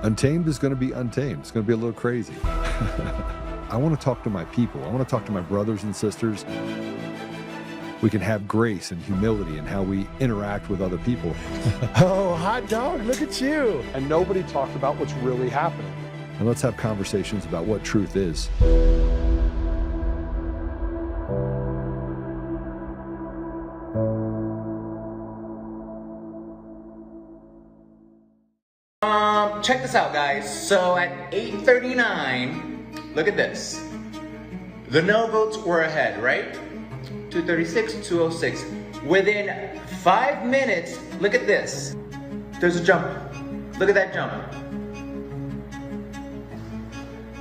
Untamed is going to be untamed. It's going to be a little crazy. I want to talk to my people. I want to talk to my brothers and sisters. We can have grace and humility in how we interact with other people. Oh, hot dog, look at you. And nobody talked about what's really happening. And let's have conversations about what truth is. Check this out, guys. So at 8:39, look at this. The no votes were ahead, right? 236, 206. Within 5 minutes, look at this. There's a jump. Look at that jump.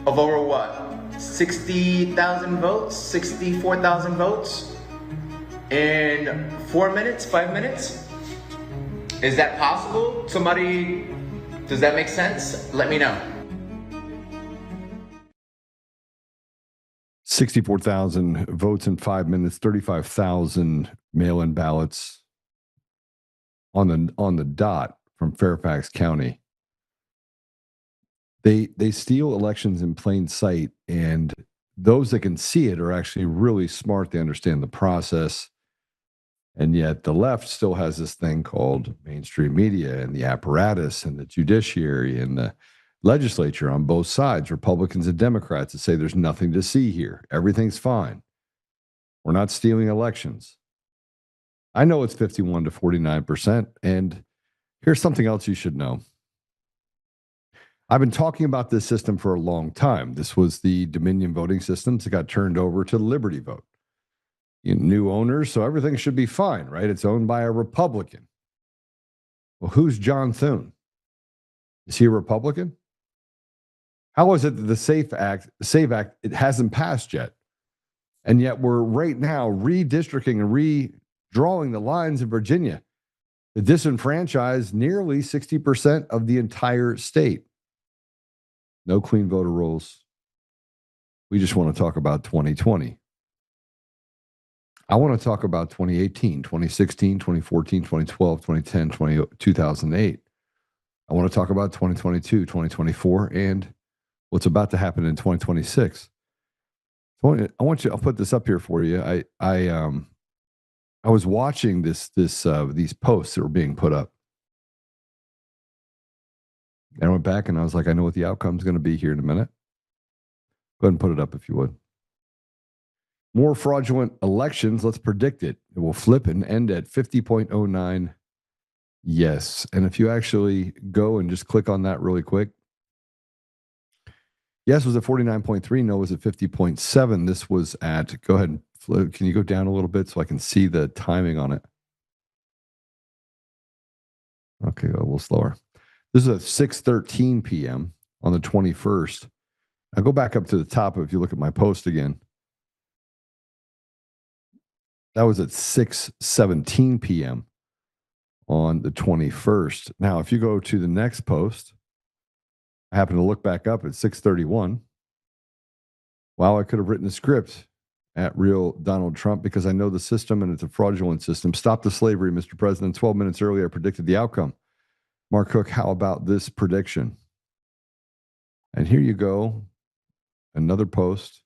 Of over what? 60,000 votes? 64,000 votes? In 4 minutes, 5 minutes? Is that possible? Somebody, does that make sense? Let me know. 64,000 votes in 5 minutes, 35,000 mail-in ballots on the dot from Fairfax County. They steal elections in plain sight, and those that can see it are actually really smart. They understand the process. And yet the left still has this thing called mainstream media and the apparatus and the judiciary and the legislature on both sides, Republicans and Democrats, that say there's nothing to see here. Everything's fine. We're not stealing elections. I know it's 51 to 49%. And here's something else you should know. I've been talking about this system for a long time. This was the Dominion voting systems that got turned over to Liberty Vote. New owners, so everything should be fine, right? It's owned by a Republican. Well, who's John Thune? Is he a Republican? How is it that the SAFE Act, it hasn't passed yet? And yet we're right now redistricting and redrawing the lines in Virginia to disenfranchise nearly 60% of the entire state. No clean voter rolls. We just want to talk about 2020. I want to talk about 2018, 2016, 2014, 2012, 2010, 2008. I want to talk about 2022, 2024, and what's about to happen in 2026. I'll put this up here for you. I was watching these posts that were being put up. And I went back and I was like, I know what the outcome is going to be here in a minute. Go ahead and put it up if you would. More fraudulent elections. Let's predict it. It will flip and end at 50.09. Yes. And if you actually go and just click on that really quick. Yes was at 49.3. No was at 50.7. This was at, go ahead and flip. Can you go down a little bit so I can see the timing on it? Okay, go a little slower. This is at 6:13 p.m. on the 21st. I'll go back up to the top if you look at my post again. That was at 6:17 p.m. on the 21st. Now, if you go to the next post, I happen to look back up at 6:31. Wow, I could have written a script at Real Donald Trump because I know the system and it's a fraudulent system. Stop the slavery, Mr. President. 12 minutes earlier, I predicted the outcome. Mark Cook, how about this prediction? And here you go. Another post.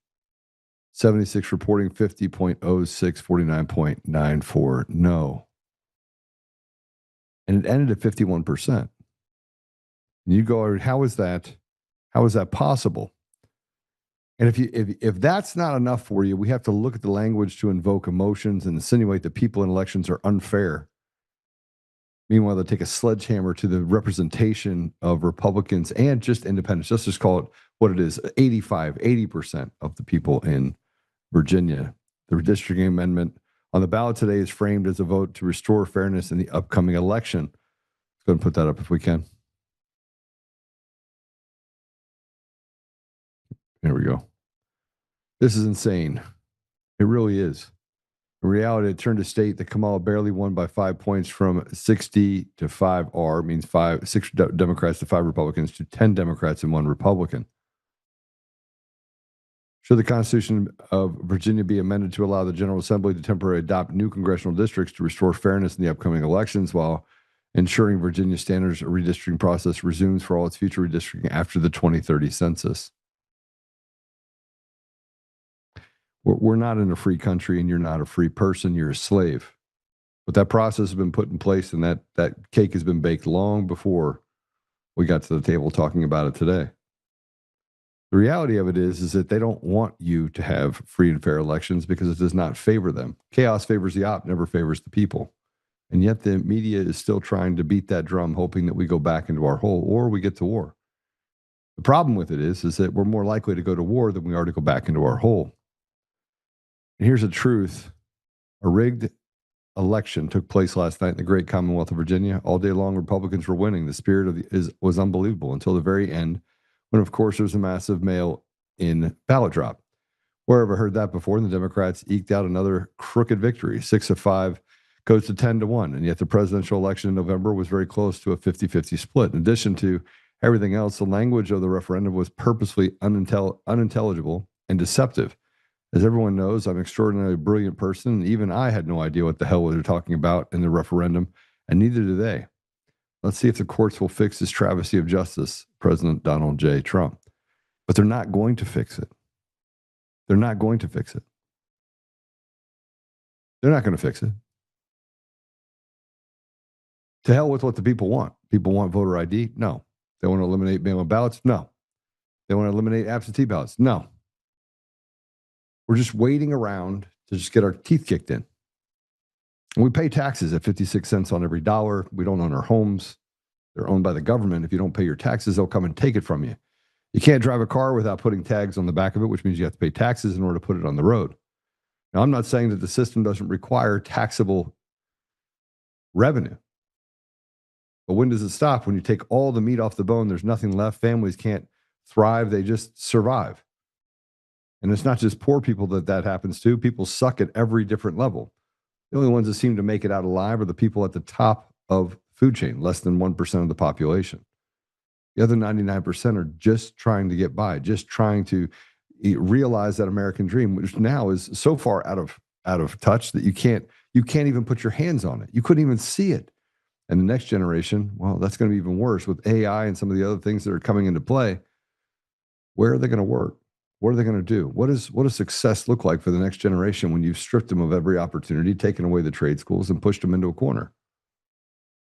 76 reporting 50.06, 49.94 no. And it ended at 51%. And you go, how is that possible? And if that's not enough for you, we have to look at the language to invoke emotions and insinuate that people in elections are unfair. Meanwhile, they take a sledgehammer to the representation of Republicans and just independents. Let's just call it what it is, 80% of the people in Virginia. The redistricting amendment on the ballot today is framed as a vote to restore fairness in the upcoming election. Let's go ahead and put that up if we can. There we go. This is insane. It really is. In reality, it turned to state that Kamala barely won by 5 points from 60 to 5R, means 6 Democrats to 5 Republicans, to 10 Democrats and 1 Republican. Should the Constitution of Virginia be amended to allow the General Assembly to temporarily adopt new congressional districts to restore fairness in the upcoming elections while ensuring Virginia standards redistricting process resumes for all its future redistricting after the 2030 census. We're not in a free country, and you're not a free person. You're a slave. But that process has been put in place, and that cake has been baked long before we got to the table talking about it today. The reality of it is that they don't want you to have free and fair elections because it does not favor them. Chaos favors the op, never favors the people. And yet the media is still trying to beat that drum, hoping that we go back into our hole or we get to war. The problem with it is that we're more likely to go to war than we are to go back into our hole. And here's the truth. A rigged election took place last night in the great Commonwealth of Virginia. All day long, Republicans were winning. The spirit was unbelievable until the very end, when, of course, there was a massive mail-in ballot drop. Where have I heard that before? And the Democrats eked out another crooked victory. 6 of 5 goes to 10 to 1. And yet the presidential election in November was very close to a 50-50 split. In addition to everything else, the language of the referendum was purposely unintelligible and deceptive. As everyone knows, I'm an extraordinarily brilliant person, and even I had no idea what the hell they were talking about in the referendum, and neither do they. Let's see if the courts will fix this travesty of justice, President Donald J. Trump. But they're not going to fix it. They're not going to fix it. They're not going to fix it. To hell with what the people want. People want voter ID? No. They want to eliminate mail-in ballots? No. They want to eliminate absentee ballots? No. We're just waiting around to just get our teeth kicked in. And we pay taxes at 56 cents on every dollar. We don't own our homes. They're owned by the government. If you don't pay your taxes, they'll come and take it from you. You can't drive a car without putting tags on the back of it, which means you have to pay taxes in order to put it on the road. Now, I'm not saying that the system doesn't require taxable revenue. But when does it stop? When you take all the meat off the bone, there's nothing left. Families can't thrive. They just survive. And it's not just poor people that happens to. People suck at every different level. The only ones that seem to make it out alive are the people at the top of food chain, less than 1% of the population. The other 99% are just trying to get by, just trying to realize that American dream, which now is so far out of touch that you can't even put your hands on it. You couldn't even see it. And the next generation, well, that's going to be even worse with AI and some of the other things that are coming into play. Where are they going to work? What are they going to do? What does success look like for the next generation when you've stripped them of every opportunity, taken away the trade schools, and pushed them into a corner?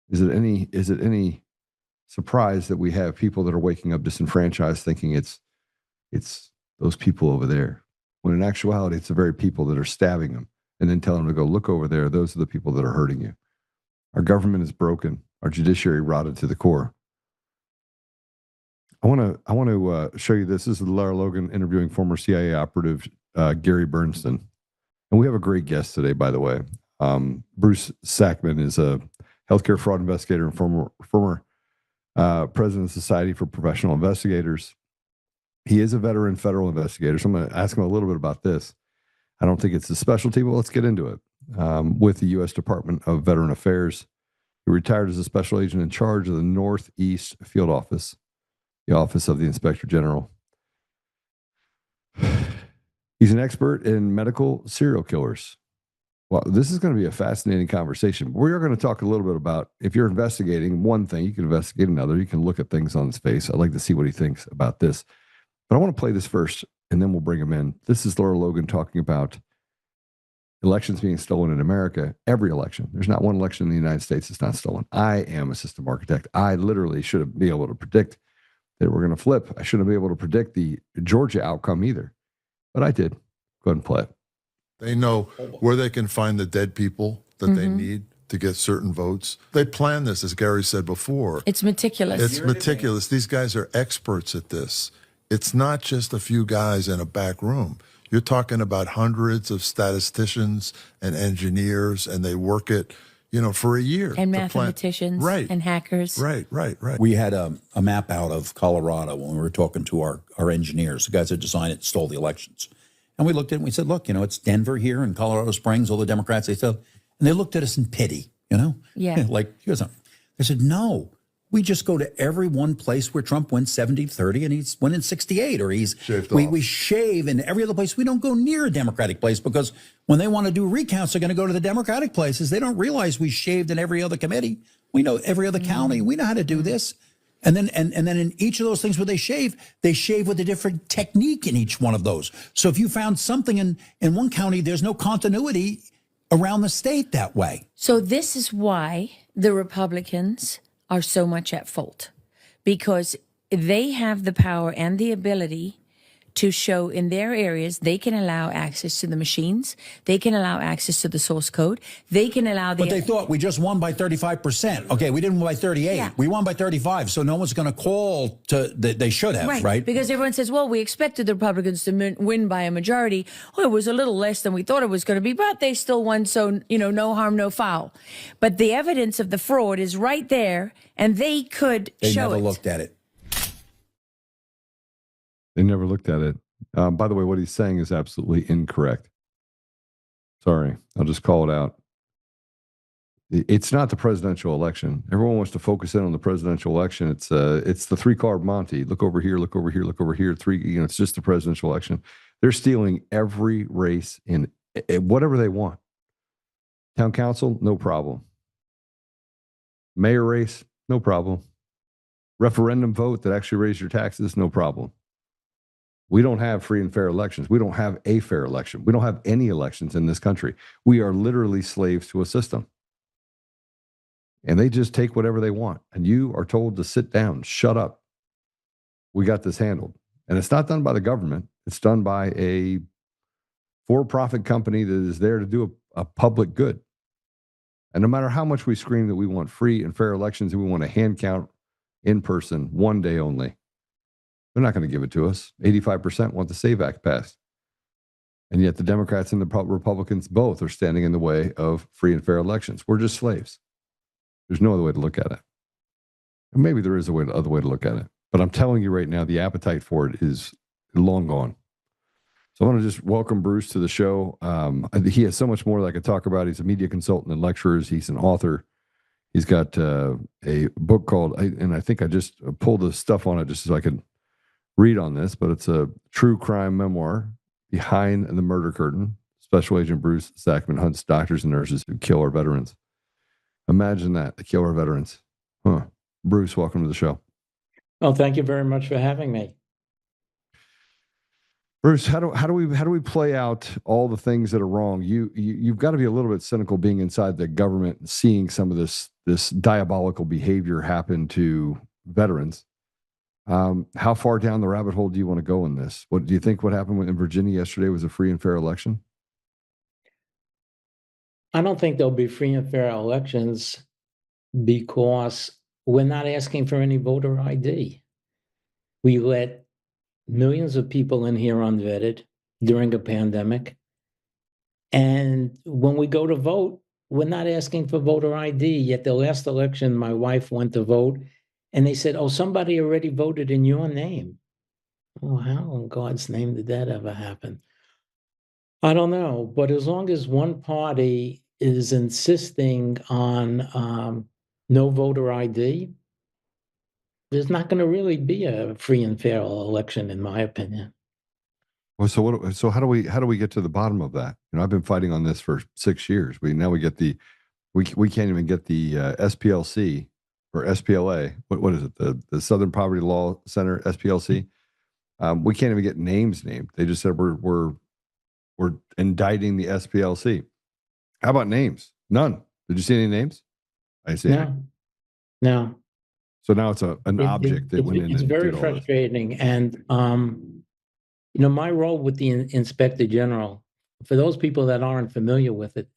Is it any surprise that we have people that are waking up disenfranchised, thinking it's those people over there, when in actuality it's the very people that are stabbing them and then telling them to go look over there? Those are the people that are hurting you. Our government is broken. Our judiciary rotted to the core. I want to show you this. This is Lara Logan interviewing former CIA operative Gary Bernstein. And we have a great guest today, by the way. Bruce Sackman is a healthcare fraud investigator and former president of the Society for Professional Investigators. He is a veteran federal investigator, so I'm going to ask him a little bit about this. I don't think it's a specialty, but let's get into it. With the U.S. Department of Veteran Affairs, he retired as a special agent in charge of the Northeast Field Office, the Office of the Inspector General. He's an expert in medical serial killers. Well, this is going to be a fascinating conversation. We are going to talk a little bit about, if you're investigating one thing, you can investigate another. You can look at things on his face. I'd like to see what he thinks about this. But I want to play this first, and then we'll bring him in. This is Lara Logan talking about elections being stolen in America. Every election. There's not one election in the United States that's not stolen. I am a system architect. I literally should be able to predict that we're going to flip. I shouldn't be able to predict the Georgia outcome either. But I did. Go ahead and play it. They know where they can find the dead people that they need to get certain votes. They plan this, as Gary said before. It's meticulous. It's meticulous. These guys are experts at this. It's not just a few guys in a back room. You're talking about hundreds of statisticians and engineers, and they work it, for a year. And mathematicians and hackers. Right. We had a map out of Colorado when we were talking to our engineers, the guys that designed it and stole the elections. And we looked at it and we said, look, it's Denver here and Colorado Springs, all the Democrats, they said, and they looked at us in pity, Yeah. Like, here's something. They said, no, we just go to every one place where Trump wins 70-30 and he's winning 68, or we shave in every other place. We don't go near a Democratic place because when they want to do recounts, they're going to go to the Democratic places. They don't realize we shaved in every other committee. We know every other county. We know how to do this. And then in each of those things where they shave with a different technique in each one of those. So if you found something in one county, there's no continuity around the state that way. So this is why the Republicans are so much at fault, because they have the power and the ability to show in their areas they can allow access to the machines, they can allow access to the source code, they can allow the... But they thought we just won by 35%. Okay, we didn't win by 38. Yeah. We won by 35, so no one's going to call to... They should have, right? Because everyone says, well, we expected the Republicans to win by a majority. Well, it was a little less than we thought it was going to be, but they still won, so, no harm, no foul. But the evidence of the fraud is right there, and they could show it. They never looked at it. They never looked at it. By the way, what he's saying is absolutely incorrect. Sorry, I'll just call it out. It's not the presidential election. Everyone wants to focus in on the presidential election. It's the three-card Monty. Look over here, look over here, look over here. It's just the presidential election. They're stealing every race in whatever they want. Town council, no problem. Mayor race, no problem. Referendum vote that actually raise your taxes, no problem. We don't have free and fair elections. We don't have a fair election. We don't have any elections in this country. We are literally slaves to a system. And they just take whatever they want. And you are told to sit down, shut up. We got this handled. And it's not done by the government. It's done by a for-profit company that is there to do a public good. And no matter how much we scream that we want free and fair elections and we want a hand count in person, one day only, they're not going to give it to us. 85% want the SAVE Act passed. And yet the Democrats and the Republicans both are standing in the way of free and fair elections. We're just slaves. There's no other way to look at it. And maybe there is other way to look at it. But I'm telling you right now, the appetite for it is long gone. So I want to just welcome Bruce to the show. He has so much more that I could talk about. He's a media consultant and lecturer. He's an author. He's got a book called, and I think I just pulled the stuff on it just so I could read on this, but it's a true crime memoir, Behind the Murder Curtain. Special Agent Bruce Sackman hunts doctors and nurses who kill our veterans. Imagine that, they kill our veterans. Bruce, welcome to the show. Well, thank you very much for having me. Bruce, how do we play out all the things that are wrong? You've got to be a little bit cynical being inside the government and seeing some of this diabolical behavior happen to veterans. How far down the rabbit hole do you want to go in this? What do you think what happened in Virginia yesterday was a free and fair election? I don't think there'll be free and fair elections because we're not asking for any voter ID. We let millions of people in here unvetted during a pandemic. And when we go to vote, we're not asking for voter ID. Yet the last election, my wife went to vote and they said, oh, somebody already voted in your name. Oh, how in God's name did that ever happen? I don't know. But as long as one party is insisting on no voter ID, there's not going to really be a free and fair election, in my opinion. Well, so how do we get to the bottom of that? I've been fighting on this for 6 years. We can't even get the SPLC or SPLA. What is it? The Southern Poverty Law Center, SPLC. We can't even get names named. They just said we're indicting the SPLC. How about names? None. Did you see any names? I didn't see any. No. So now it's an object that went in. It's very frustrating. And, my role with the Inspector General, for those people that aren't familiar with it,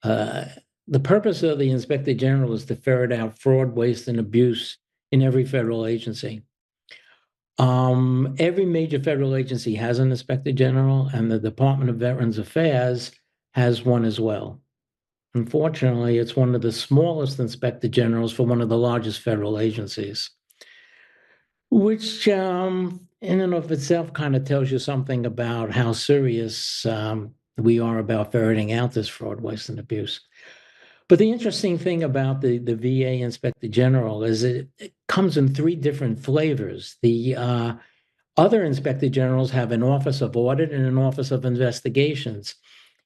the purpose of the Inspector General is to ferret out fraud, waste, and abuse in every federal agency. Every major federal agency has an Inspector General, and the Department of Veterans Affairs has one as well. Unfortunately, it's one of the smallest Inspector Generals for one of the largest federal agencies, which in and of itself kind of tells you something about how serious we are about ferreting out this fraud, waste, and abuse. But the interesting thing about the VA Inspector General is it comes in 3 different flavors. The other Inspector Generals have an Office of Audit and an Office of Investigations.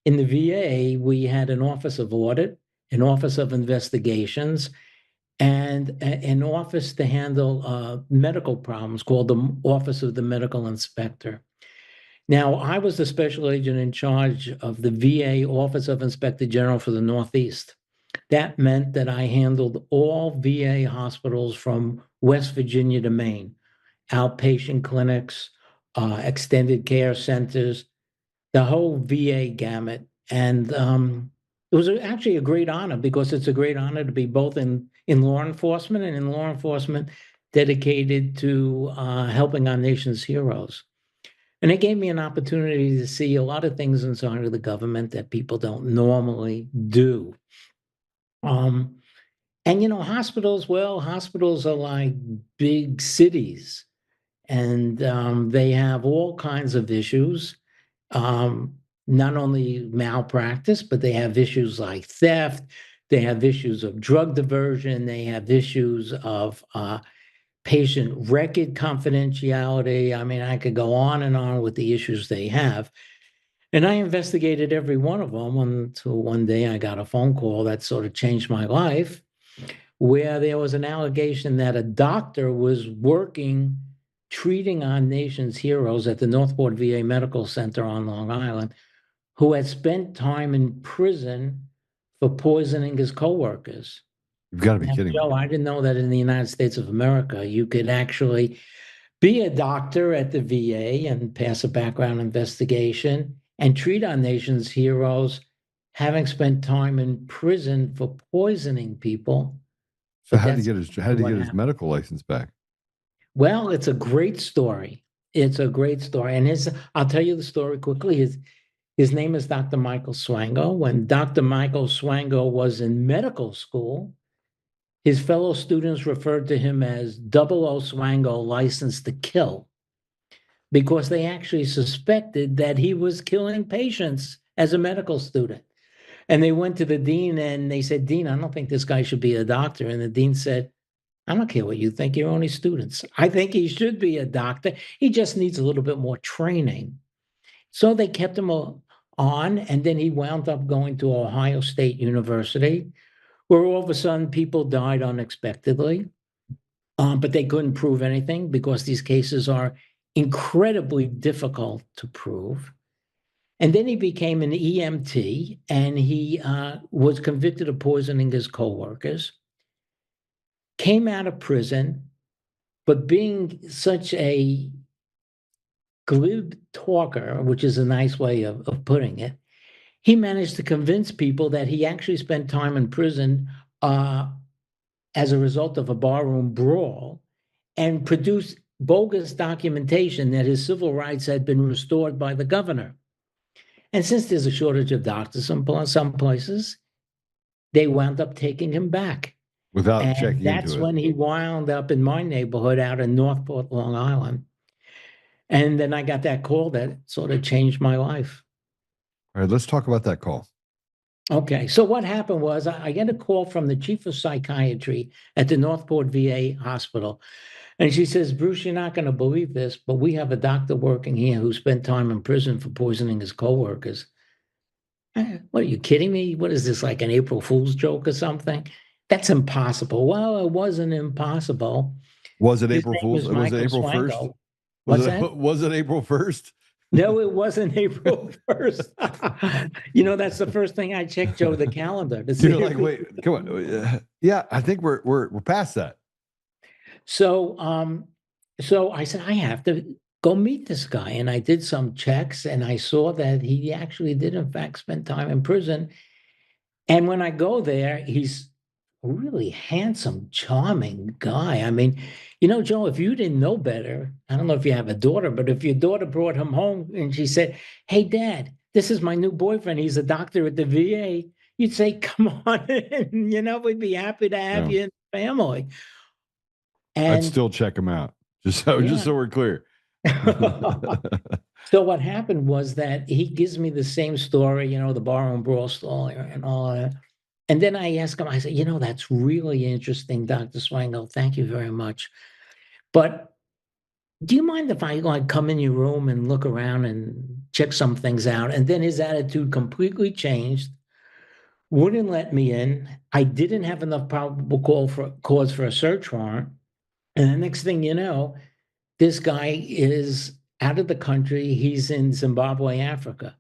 In the VA, we had an Office of Audit, an Office of Investigations, and an office to handle medical problems called the Office of the Medical Inspector. Now, I was the special agent in charge of the VA Office of Inspector General for the Northeast. That meant that I handled all VA hospitals from West Virginia to Maine, outpatient clinics, extended care centers, the whole VA gamut. And it was actually a great honor, because it's a great honor to be both in law enforcement and in law enforcement dedicated to helping our nation's heroes. And it gave me an opportunity to see a lot of things inside of the government that people don't normally do. And hospitals, well, hospitals are like big cities, and they have all kinds of issues. Not only malpractice, but they have issues like theft. They have issues of drug diversion. They have issues of patient record confidentiality. I mean, I could go on and on with the issues they have. And I investigated every one of them until one day I got a phone call that sort of changed my life, where there was an allegation that a doctor was working, treating our nation's heroes at the Northport VA Medical Center on Long Island, who had spent time in prison for poisoning his coworkers. You've got to be Now, kidding Joe, me. I didn't know that in the United States of America, you could actually be a doctor at the VA and pass a background investigation and treat our nation's heroes, having spent time in prison for poisoning people. So But how did that's he get his happened. medical license back? Well, it's a great story. It's a great story. And I'll tell you the story quickly. His name is Dr. Michael Swango. When Dr. Michael Swango was in medical school, his fellow students referred to him as Double O Swango, licensed to kill, because they actually suspected that he was killing patients as a medical student. And they went to the dean and they said, "Dean, I don't think this guy should be a doctor." And the dean said, "I don't care what you think, you're only students. I think he should be a doctor. He just needs a little bit more training." So they kept him on, and then he wound up going to Ohio State University, where all of a sudden people died unexpectedly. But they couldn't prove anything because these cases are incredibly difficult to prove. And then he became an EMT, and he was convicted of poisoning his coworkers, came out of prison, but being such a glib talker, which is a nice way of putting it, he managed to convince people that he actually spent time in prison as a result of a barroom brawl, and produced bogus documentation that his civil rights had been restored by the governor. And since there's a shortage of doctors in some places, they wound up taking him back. Without And checking that's into it. when he wound up in my neighborhood out in Northport, Long Island. And then I got that call that sort of changed my life. All right, let's talk about that call. Okay, so what happened was I get a call from the chief of psychiatry at the Northport VA hospital. And she says, "Bruce, you're not going to believe this, but we have a doctor working here who spent time in prison for poisoning his coworkers." What, are you kidding me? What is this, like an April Fool's joke or something? That's impossible. Well, it wasn't impossible. Was it His April name Fool's? is Was it Michael April 1st? Swango. What's that? Was it April 1st? No, it wasn't April 1st. That's the first thing I checked, Joe, the calendar to see. You're like, wait, come on. Yeah, I think we're past that. So I said, I have to go meet this guy. And I did some checks, and I saw that he actually did, in fact, spend time in prison. And when I go there, he's a really handsome, charming guy. I mean, Joe, if you didn't know better, I don't know if you have a daughter, but if your daughter brought him home and she said, "Hey, Dad, this is my new boyfriend. He's a doctor at the VA," you'd say, "Come on in, we'd be happy to have you in the family." I'd And still check him out. Just Yeah. so we're clear. So what happened was that he gives me the same story, the barroom brawl story and all that. And then I ask him, I said, "That's really interesting, Dr. Swango. Thank you very much. But do you mind if I come in your room and look around and check some things out?" And then his attitude completely changed, wouldn't let me in. I didn't have enough probable cause for a search warrant. And the next thing you know, this guy is out of the country. He's in Zimbabwe, Africa.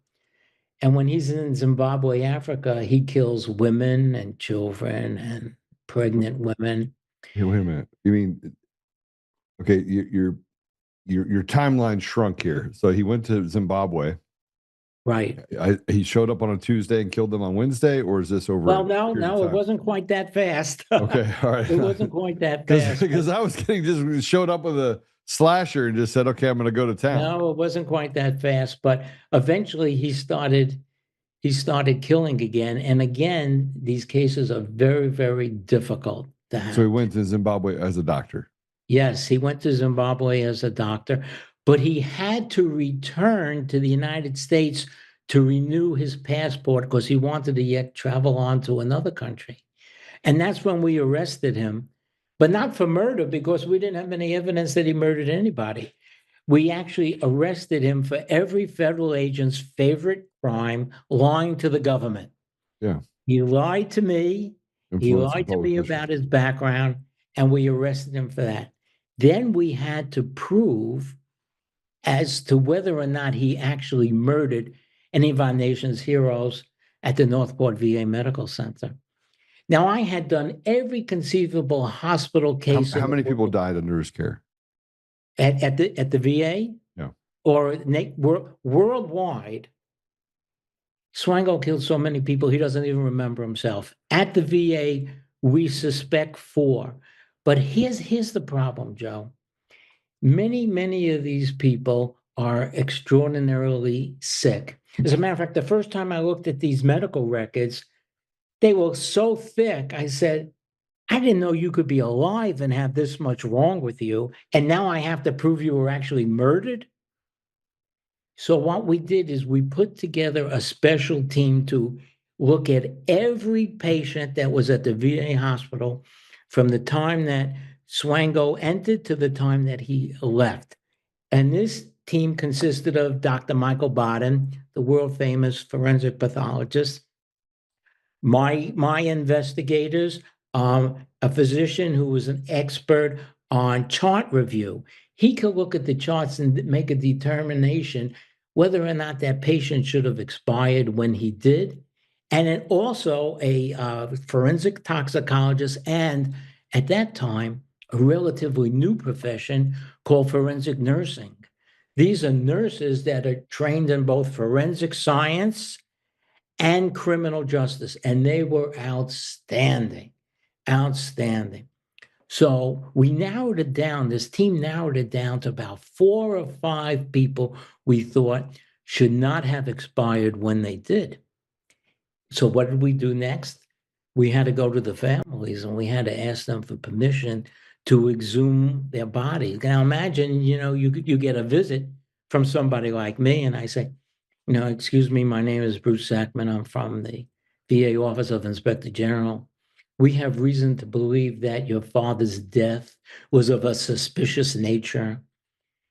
And when he's in Zimbabwe, Africa, he kills women and children and pregnant women. Hey, wait a minute. You mean, okay, your timeline shrunk here. So he went to Zimbabwe. Right. He showed up on a Tuesday and killed them on Wednesday, or is this over? Well, no, it wasn't quite that fast. Okay, all right. It wasn't quite that fast. Because I was getting just showed up with a slasher and just said, "Okay, I'm going to go to town." No, it wasn't quite that fast. But eventually, he started killing again, and again, these cases are very, very difficult to have. So he went to Zimbabwe as a doctor. Yes, he went to Zimbabwe as a doctor, but he had to return to the United States to renew his passport because he wanted to yet travel on to another country. And that's when we arrested him, but not for murder because we didn't have any evidence that he murdered anybody. We actually arrested him for every federal agent's favorite crime, lying to the government. Yeah. He lied to me. He Influence of lied to me politicians. about his background, and we arrested him for that. Then we had to prove as to whether or not he actually murdered any of our nation's heroes at the Northport VA Medical Center. Now, I had done every conceivable hospital case. How many people died under his care? At the VA? Yeah. Or worldwide, Swango killed so many people he doesn't even remember himself. At the VA, we suspect 4. But here's the problem, Joe. Many of these people are extraordinarily sick. As a matter of fact, the first time I looked at these medical records, they were so thick, I said, I didn't know you could be alive and have this much wrong with you. And now I have to prove you were actually murdered. So what we did is we put together a special team to look at every patient that was at the VA hospital from the time that Swango entered to the time that he left. And this team consisted of Dr. Michael Baden, the world famous forensic pathologist, my investigators, a physician who was an expert on chart review. He could look at the charts and make a determination whether or not that patient should have expired when he did. And then also a forensic toxicologist, and at that time, a relatively new profession called forensic nursing. These are nurses that are trained in both forensic science and criminal justice, and they were outstanding. So we narrowed it down, this team narrowed it down to about 4 or 5 people we thought should not have expired when they did. So what did we do next? We had to go to the families and we had to ask them for permission to exhume their bodies. Now imagine, you get a visit from somebody like me and I say, excuse me, my name is Bruce Sackman. I'm from the VA Office of Inspector General. We have reason to believe that your father's death was of a suspicious nature.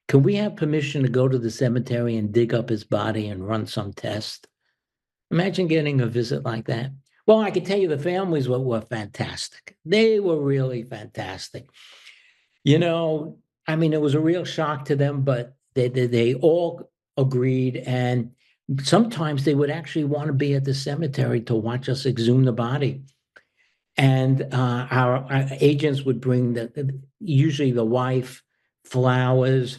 Can we have permission to go to the cemetery and dig up his body and run some test? Imagine getting a visit like that. Well, I can tell you the families were fantastic. They were really fantastic. It was a real shock to them, but they all agreed. And sometimes they would actually want to be at the cemetery to watch us exhume the body. And our agents would bring usually the wife flowers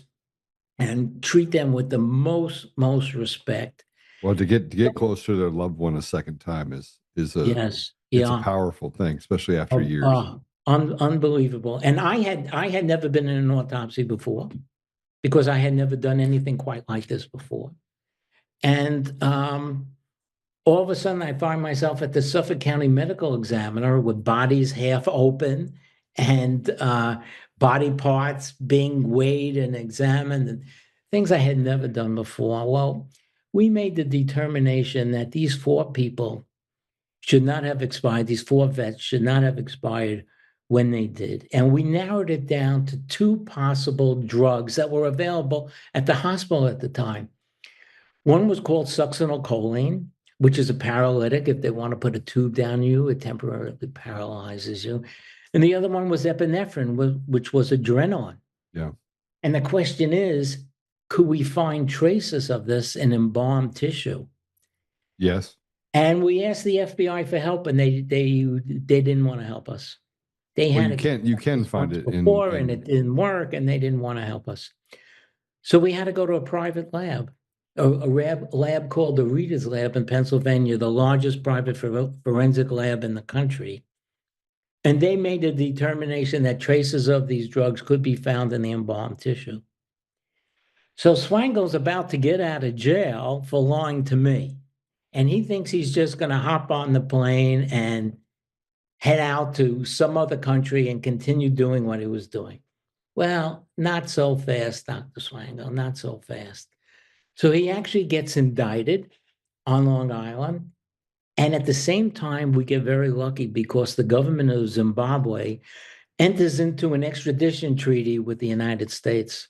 and treat them with the most respect. Well, to get close to their loved one a second time is a powerful thing, especially after years. Unbelievable. And I had never been in an autopsy before because I had never done anything quite like this before. And all of a sudden I find myself at the Suffolk County Medical Examiner with bodies half open and body parts being weighed and examined and things I had never done before. Well, we made the determination that these 4 people should not have expired. These 4 vets should not have expired when they did. And we narrowed it down to 2 possible drugs that were available at the hospital at the time. One was called succinylcholine, which is a paralytic. If they want to put a tube down you, it temporarily paralyzes you. And the other one was epinephrine, which was adrenaline. Yeah. And the question is, could we find traces of this in embalmed tissue? Yes. And we asked the FBI for help, and they didn't want to help us. They Well, had you can find it before, and it didn't work, and they didn't want to help us. So we had to go to a private lab, a lab called the Reader's Lab in Pennsylvania, the largest private forensic lab in the country. And they made a determination that traces of these drugs could be found in the embalmed tissue. So Swango's about to get out of jail for lying to me. And he thinks he's just going to hop on the plane and head out to some other country and continue doing what he was doing. Well, not so fast, Dr. Swango, not so fast. So he actually gets indicted on Long Island. And at the same time, we get very lucky because the government of Zimbabwe enters into an extradition treaty with the United States.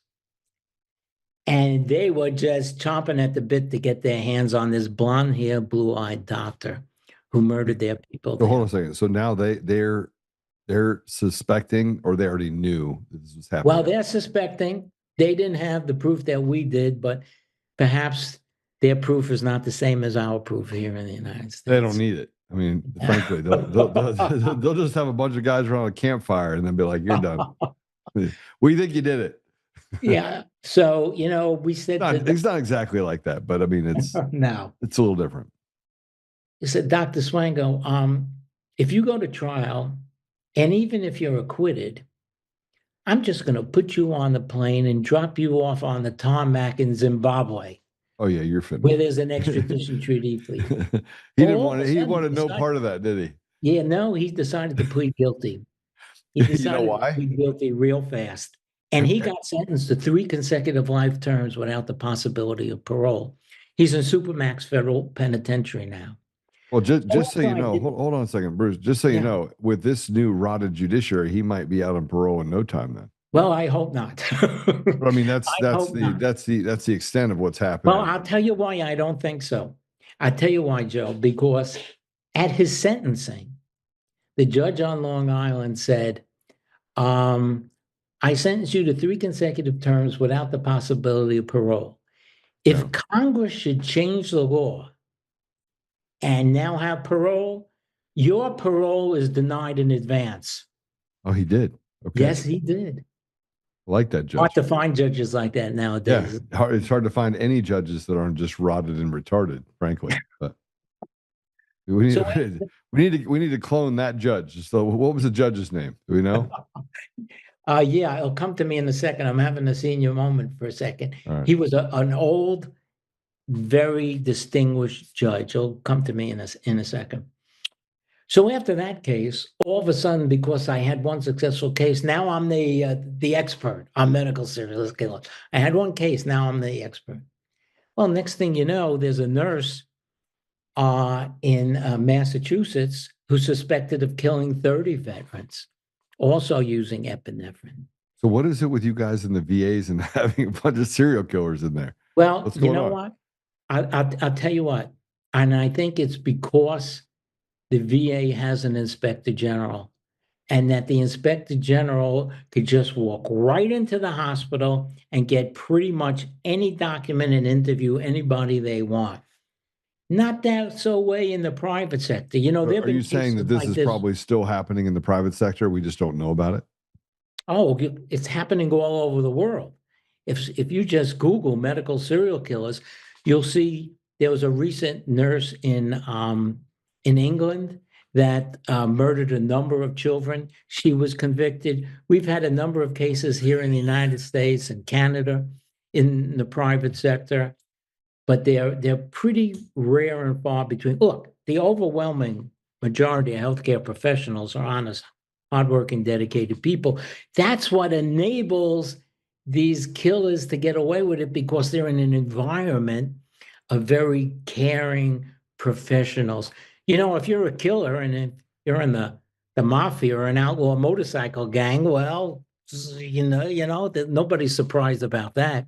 And they were just chomping at the bit to get their hands on this blonde-haired, blue-eyed doctor who murdered their people. So hold on a second. So now they're suspecting, or they already knew this was happening? Well, they're suspecting. They didn't have the proof that we did, but perhaps their proof is not the same as our proof here in the United States. They don't need it. I mean, frankly, they'll just have a bunch of guys around a campfire and then be like, "You're done." We think you did it. Yeah. So, we said it's not exactly like that, but I mean, it's no, it's a little different. He said, Dr. Swango, if you go to trial, and even if you're acquitted, I'm just going to put you on the plane and drop you off on the tarmac in Zimbabwe. Oh yeah, you're finished. Where there's an extradition treaty. He wanted no part of that, did he? Yeah, no, he decided to plead guilty. He decided to plead guilty real fast. And he got sentenced to 3 consecutive life terms without the possibility of parole. He's in Supermax Federal Penitentiary now. Well, just so you know, hold on a second, Bruce. Just so you know, with this new rotted judiciary, he might be out on parole in no time then. Well, I hope not. But I mean, that's the extent of what's happening. Well, I'll tell you why I don't think so. I'll tell you why, Joe, because at his sentencing, the judge on Long Island said, I sentence you to 3 consecutive terms without the possibility of parole. If Congress should change the law and now have parole, your parole is denied in advance. Oh, he did? Okay. Yes, he did. I like that judge. Hard to find judges like that nowadays. Yeah, it's hard to find any judges that aren't just rotted and retarded, frankly. But we need to clone that judge. So, what was the judge's name? Do we know? Yeah, it'll come to me in a second. I'm having a senior moment for a second. Right. He was an old, very distinguished judge. It'll come to me in a second. So after that case, all of a sudden, because I had one successful case, now I'm the expert on medical serial killers. I had one case, now I'm the expert. Well, next thing you know, there's a nurse in Massachusetts who's suspected of killing 30 veterans, also using epinephrine. So what is it with you guys in the VAs and having a bunch of serial killers in there? Well, you know what? I'll tell you what, and I think it's because the VA has an inspector general, and that the inspector general could just walk right into the hospital and get pretty much any document and interview anybody they want. Not that so way in the private sector. Are you saying that this is probably still happening in the private sector? We just don't know about it? Oh, it's happening all over the world. If you just Google medical serial killers, you'll see there was a recent nurse in England that murdered a number of children. She was convicted. We've had a number of cases here in the United States and Canada in the private sector, but they're pretty rare and far between. Look, the overwhelming majority of healthcare professionals are honest, hardworking, dedicated people. That's what enables these killers to get away with it, because they're in an environment of very caring professionals. If you're a killer and if you're in the mafia or an outlaw motorcycle gang, well, nobody's surprised about that.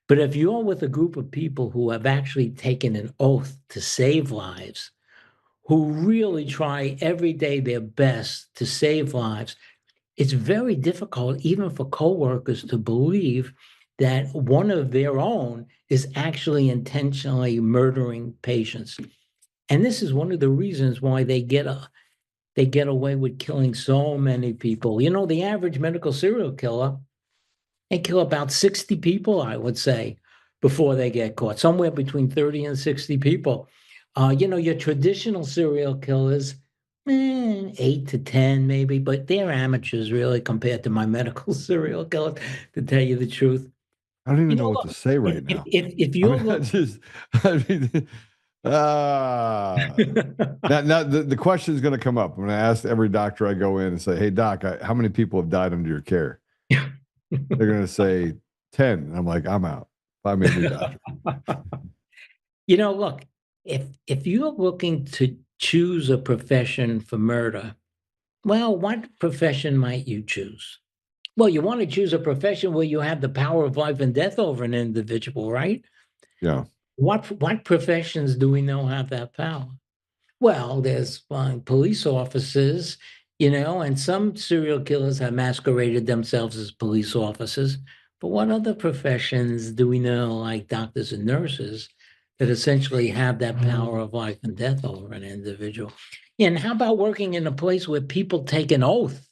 But if you're with a group of people who have actually taken an oath to save lives, who really try every day their best to save lives, it's very difficult, even for coworkers, to believe that one of their own is actually intentionally murdering patients. And this is one of the reasons why they get away with killing so many people. You know, the average medical serial killer, they kill about 60 people, I would say, before they get caught, somewhere between 30 and 60 people. You know, your traditional serial killers, 8 to 10 maybe, but they're amateurs really compared to my medical serial killers, to tell you the truth. I don't You even know know, what to look, say right now. if I you're mean, I mean, now the question is going to come up when I ask every doctor I go in and say, "Hey, doc, how many people have died under your care?" They're going to say 10. And I'm like, I'm out. Find me a new doctor. You know, look, if you're looking to choose a profession for murder, well, what profession might you choose? Well, you want to choose a profession where you have the power of life and death over an individual, right? Yeah. What professions do we know have that power? Well, there's police officers, you know, and some serial killers have masqueraded themselves as police officers. But what other professions do we know, like doctors and nurses, that essentially have that power of life and death over an individual? And how about working in a place where people take an oath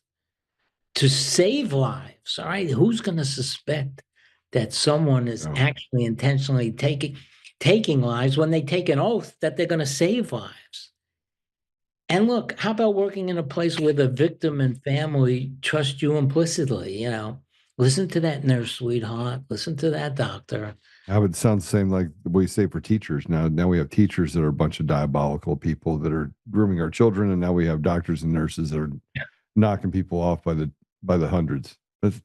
to save lives? All right, who's going to suspect that someone is Yeah. actually intentionally taking lives when they take an oath that they're going to save lives? And look, how about working in a place where the victim and family trust you implicitly? You know, listen to that nurse, sweetheart. Listen to that doctor. I would sound the same like the way you say for teachers. Now we have teachers that are a bunch of diabolical people that are grooming our children, and now we have doctors and nurses that are knocking people off by the hundreds. That's,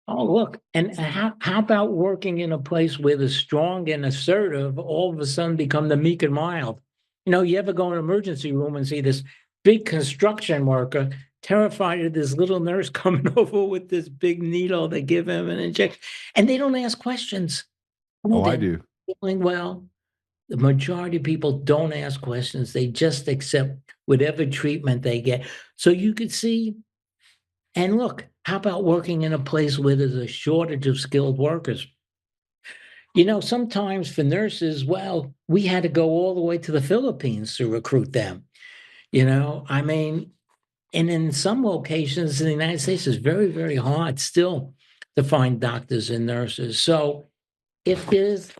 Oh, look, and how about working in a place where the strong and assertive all of a sudden become the meek and mild? You know, you ever go in an emergency room and see this big construction worker terrified of this little nurse coming over with this big needle to give him an injection, and they don't ask questions. Oh, oh, I they're do. doing well. The majority of people don't ask questions. They just accept whatever treatment they get. So you could see, and look, how about working in a place where there's a shortage of skilled workers? You know, sometimes for nurses, well, we had to go all the way to the Philippines to recruit them. You know, I mean, and in some locations in the United States, it's very, very hard still to find doctors and nurses. So if there's,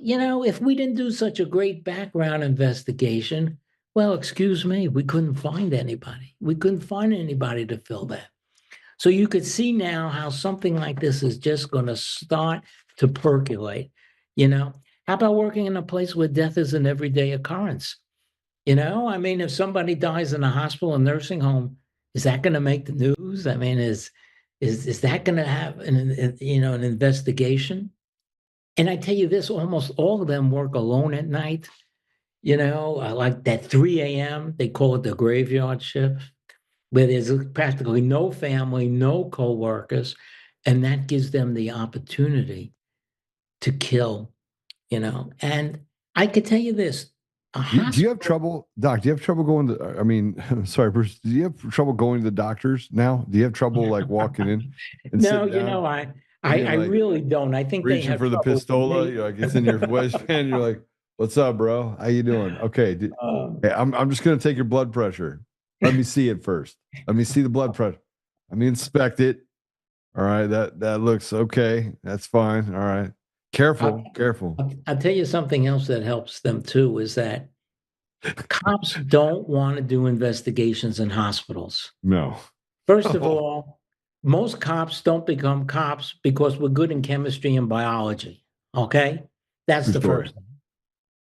you know, if we didn't do such a great background investigation, well, excuse me, we couldn't find anybody. We couldn't find anybody to fill that. So you could see now how something like this is just going to start to percolate. You know, how about working in a place where death is an everyday occurrence? You know, I mean, if somebody dies in a hospital and nursing home, is that going to make the news? I mean, is that going to have an investigation? And I tell you this, almost all of them work alone at night. You know, like that 3 a.m. They call it the graveyard shift, where there's practically no family, no coworkers, and that gives them the opportunity to kill, you know. And I could tell you this, a Do you have hospital. trouble, Doc? Do you have trouble going to? I mean, sorry, Bruce. Do you have trouble going to the doctors now? Do you have trouble like walking in and No, sitting you down know, I and I being I like really don't. I think they reaching have for the trouble with pistola? me. You're like it's in your waistband. You're like, "What's up, bro? How you doing? Okay, Um, hey, I'm just gonna take your blood pressure. Let me see it first. Let me see the blood pressure. Let me inspect it. All right, that looks okay. That's fine. All right, I'll, careful. I'll tell you something else that helps them too is that cops don't want to do investigations in hospitals. No, First of oh, all, most cops don't become cops because we're good in chemistry and biology. Okay. That's true the story. first thing.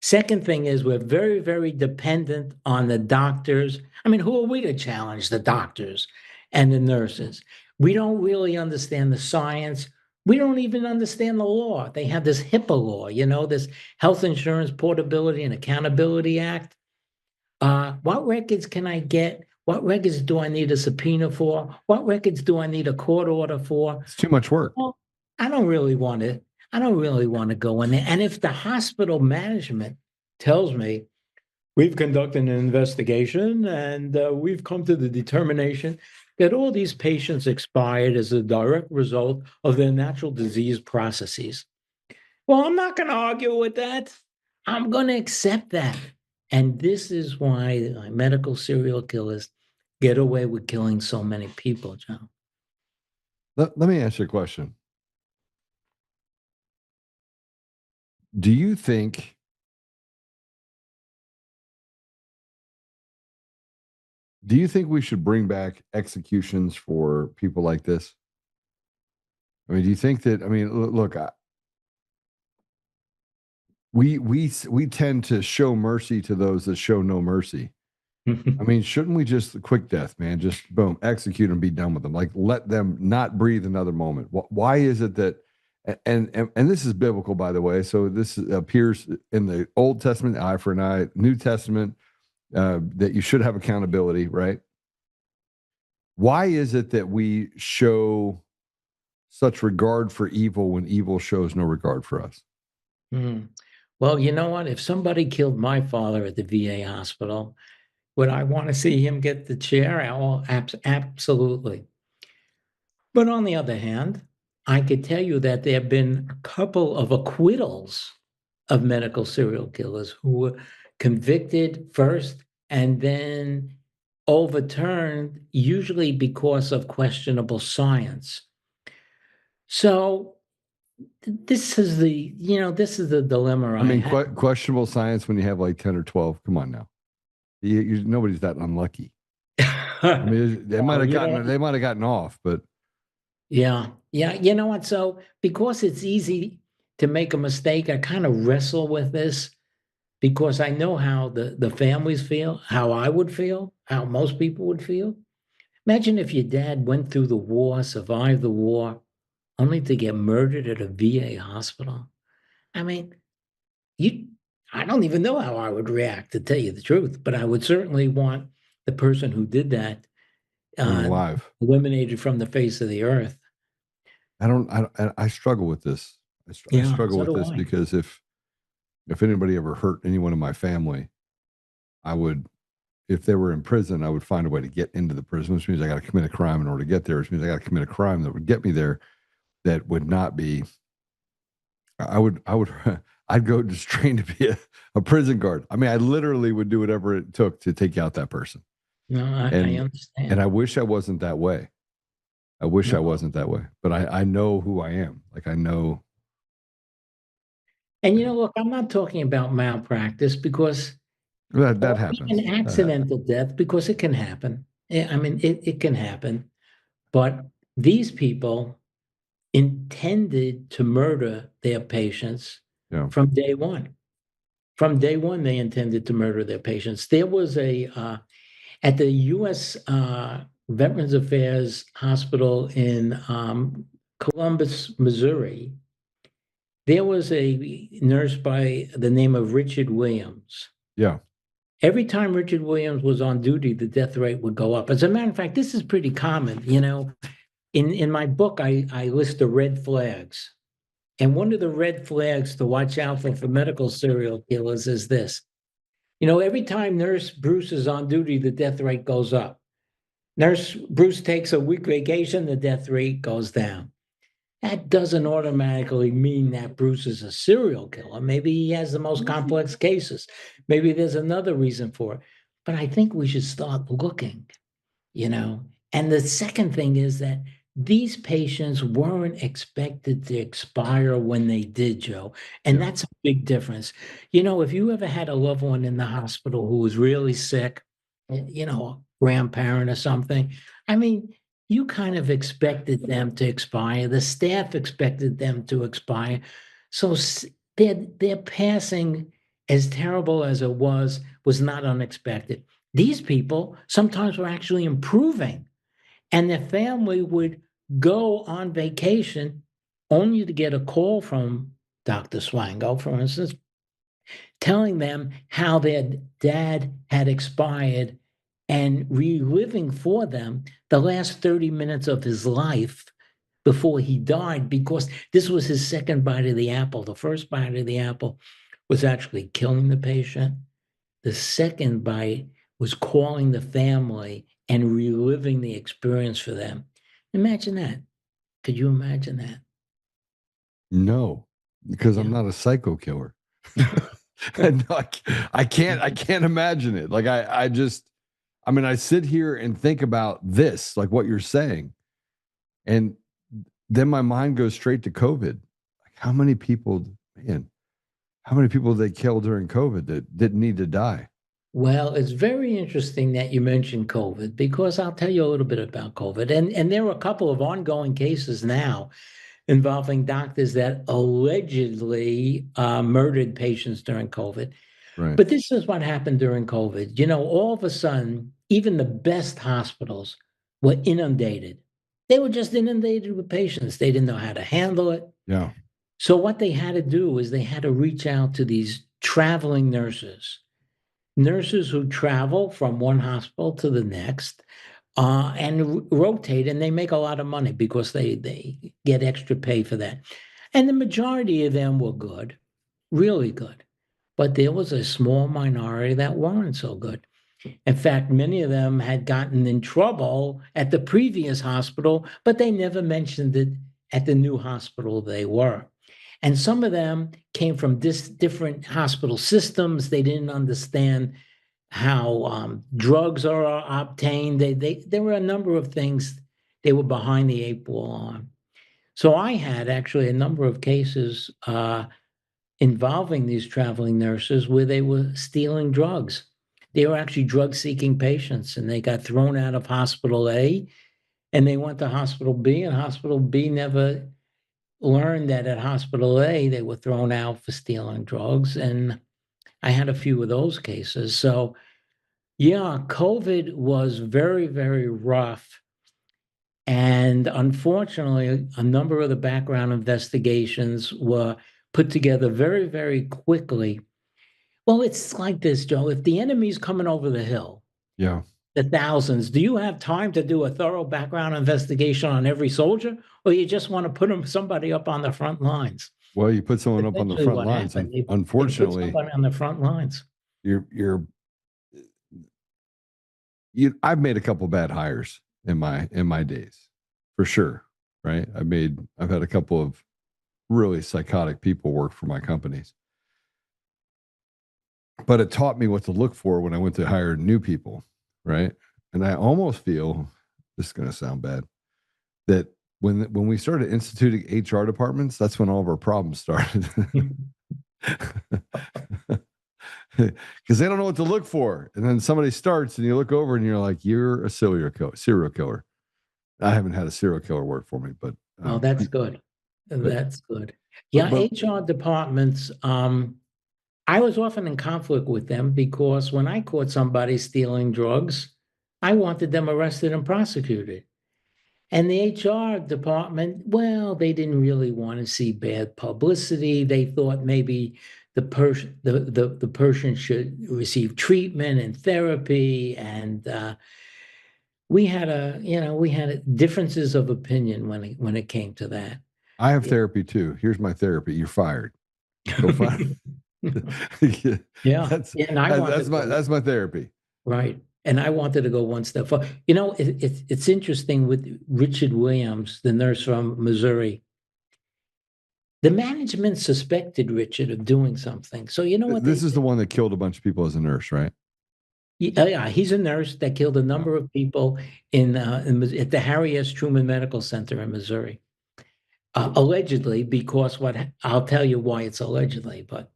Second thing is we're very, very dependent on the doctors. I mean, who are we to challenge the doctors and the nurses? We don't really understand the science. We don't even understand the law. They have this HIPAA law, you know, this Health Insurance Portability and Accountability Act. What records can I get? What records do I need a subpoena for? What records do I need a court order for? It's too much work. Well, I don't really want it. I don't really want to go in there. And if the hospital management tells me, we've conducted an investigation and we've come to the determination that all these patients expired as a direct result of their natural disease processes. Well, I'm not going to argue with that. I'm going to accept that. And this is why medical serial killers get away with killing so many people, Joe. Let me ask you a question. Do you think we should bring back executions for people like this? I mean, do you think that? I mean, look, we tend to show mercy to those that show no mercy. I mean, shouldn't we just quick death, man? Just boom, execute and be done with them. Like, let them not breathe another moment. Why is it that? And this is biblical, by the way. So this appears in the Old Testament, eye for an eye. New Testament, that you should have accountability, right? Why is it that we show such regard for evil when evil shows no regard for us? Well, you know what? If somebody killed my father at the VA hospital, would I want to see him get the chair? Oh, absolutely. But on the other hand, I could tell you that there have been a couple of acquittals of medical serial killers who were convicted first and then overturned, usually because of questionable science. So this is the dilemma. I mean, questionable science when you have like 10 or 12. Come on now. Nobody's that unlucky. I mean, they might have gotten off, but yeah. You know what? So because it's easy to make a mistake, I kind of wrestle with this because I know how the families feel, how I would feel, how most people would feel. Imagine if your dad went through the war, survived the war, only to get murdered at a VA hospital. I mean, I don't even know how I would react, to tell you the truth, but I would certainly want the person who did that alive, eliminated from the face of the earth. I struggle with this. I struggle with this because if anybody ever hurt anyone in my family, I would, if they were in prison, I would find a way to get into the prison, which means I got to commit a crime in order to get there, which means I got to commit a crime that would get me there. That would not be, I'd go just train to be a prison guard. I mean, I literally would do whatever it took to take out that person. No, I understand. And I wish I wasn't that way. I wish I wasn't that way, but I know who I am. Like, I know. And look, I'm not talking about malpractice because that happens. An accidental death, because it can happen. I mean, it can happen. But these people intended to murder their patients from day one. From day one, they intended to murder their patients. There was at the U.S. Veterans Affairs Hospital in Columbus, Missouri, there was a nurse by the name of Richard Williams. Yeah. Every time Richard Williams was on duty, the death rate would go up. As a matter of fact, this is pretty common. In my book, I list the red flags. And one of the red flags to watch out for medical serial killers is this. Every time Nurse Bruce is on duty, the death rate goes up. Nurse Bruce takes a week vacation, the death rate goes down. That doesn't automatically mean that Bruce is a serial killer. Maybe he has the most complex cases. Maybe there's another reason for it. But I think we should start looking, And the second thing is that these patients weren't expected to expire when they did, Joe. And that's a big difference. If you ever had a loved one in the hospital who was really sick, a grandparent or something, I mean, you kind of expected them to expire. The staff expected them to expire. So their passing, as terrible as it was not unexpected. These people sometimes were actually improving, and their family would go on vacation only to get a call from Dr. Swango, for instance, telling them how their dad had expired and reliving for them the last 30 minutes of his life before he died, because this was his second bite of the apple. The first bite of the apple was actually killing the patient. The second bite was calling the family and reliving the experience for them. Imagine that. Could you imagine that? No, because I'm Yeah. not a psycho killer. And I can't imagine it. Like I mean, I sit here and think about this, like what you're saying, and then my mind goes straight to COVID. Like how many people, man, how many people they killed during COVID that didn't need to die? Well, it's very interesting that you mentioned COVID, because I'll tell you a little bit about COVID. And there are a couple of ongoing cases now involving doctors that allegedly murdered patients during COVID. Right. But this is what happened during COVID. You know, all of a sudden, even the best hospitals were inundated. They were just inundated with patients. They didn't know how to handle it. Yeah. So what they had to do is they had to reach out to these traveling nurses who travel from one hospital to the next, and rotate, and they make a lot of money because they get extra pay for that. And the majority of them were good, really good. But there was a small minority that weren't so good. In fact, many of them had gotten in trouble at the previous hospital, but they never mentioned it at the new hospital they were. And some of them came from different hospital systems. They didn't understand how drugs are obtained. There were a number of things they were behind the eight ball on. So I had actually a number of cases involving these traveling nurses where they were stealing drugs. They were actually drug-seeking patients, and they got thrown out of hospital A, and they went to hospital B, and hospital B never learned that at hospital A they were thrown out for stealing drugs. And I had a few of those cases. So yeah, COVID was very, very rough. And unfortunately, a number of the background investigations were put together very, very quickly. Well, it's like this, Joe. If the enemy's coming over the hill, Yeah. the thousands, do you have time to do a thorough background investigation on every soldier? Or you just want to put somebody up on the front lines? Well, you put someone up on the Essentially front what lines, happened, and they put unfortunately, somebody on the front lines. you're I've made a couple bad hires in my days, for sure. Right. I've had a couple of really psychotic people work for my companies. But it taught me what to look for when I went to hire new people. Right. And I almost feel, this is going to sound bad, that when we started instituting HR departments, that's when all of our problems started. Because they don't know what to look for. And then somebody starts and you look over and you're like, you're a serial killer. I haven't had a serial killer work for me, but Oh, that's good. That's good. Yeah, HR departments, I was often in conflict with them because when I caught somebody stealing drugs, I wanted them arrested and prosecuted. And the HR department, well, they didn't really want to see bad publicity. They thought maybe the person should receive treatment and therapy. And we had differences of opinion when it came to that. I have therapy too. Here's my therapy. You're fired. Go find. Yeah, That's my therapy. right. And I wanted to go one step further. You know, it's interesting with Richard Williams, the nurse from Missouri. The management suspected Richard of doing something. So you know what? This is the one that killed a bunch of people as a nurse, right? Yeah, he's a nurse that killed a number of people at the Harry S. Truman Medical Center in Missouri. Allegedly, because I'll tell you why it's allegedly, but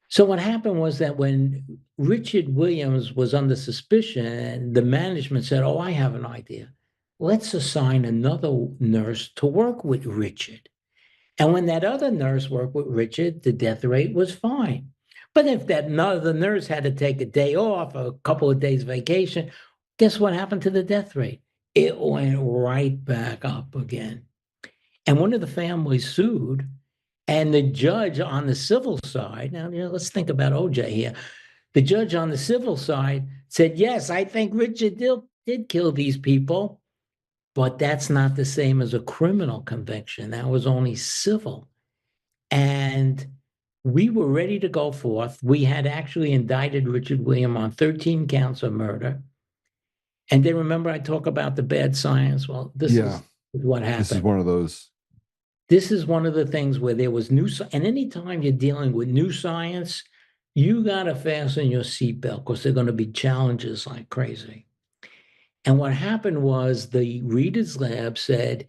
so what happened was that when Richard Williams was under suspicion, the management said, "Oh, I have an idea. Let's assign another nurse to work with Richard." And when that other nurse worked with Richard, the death rate was fine. But if that other nurse had to take a day off, a couple of days vacation, guess what happened to the death rate? It went right back up again. And one of the families sued, and the judge on the civil side, now let's think about OJ here. The judge on the civil side said, yes, I think Richard did kill these people. but that's not the same as a criminal conviction. That was only civil. And we were ready to go forth. We had actually indicted Richard Williams on 13 counts of murder. And then remember, I talk about the bad science. Well, this is what happened. This is one of those. This is one of the things where there was new, and anytime you're dealing with new science, you got to fasten your seatbelt because there are going to be challenges like crazy. And what happened was the Reader's Lab said,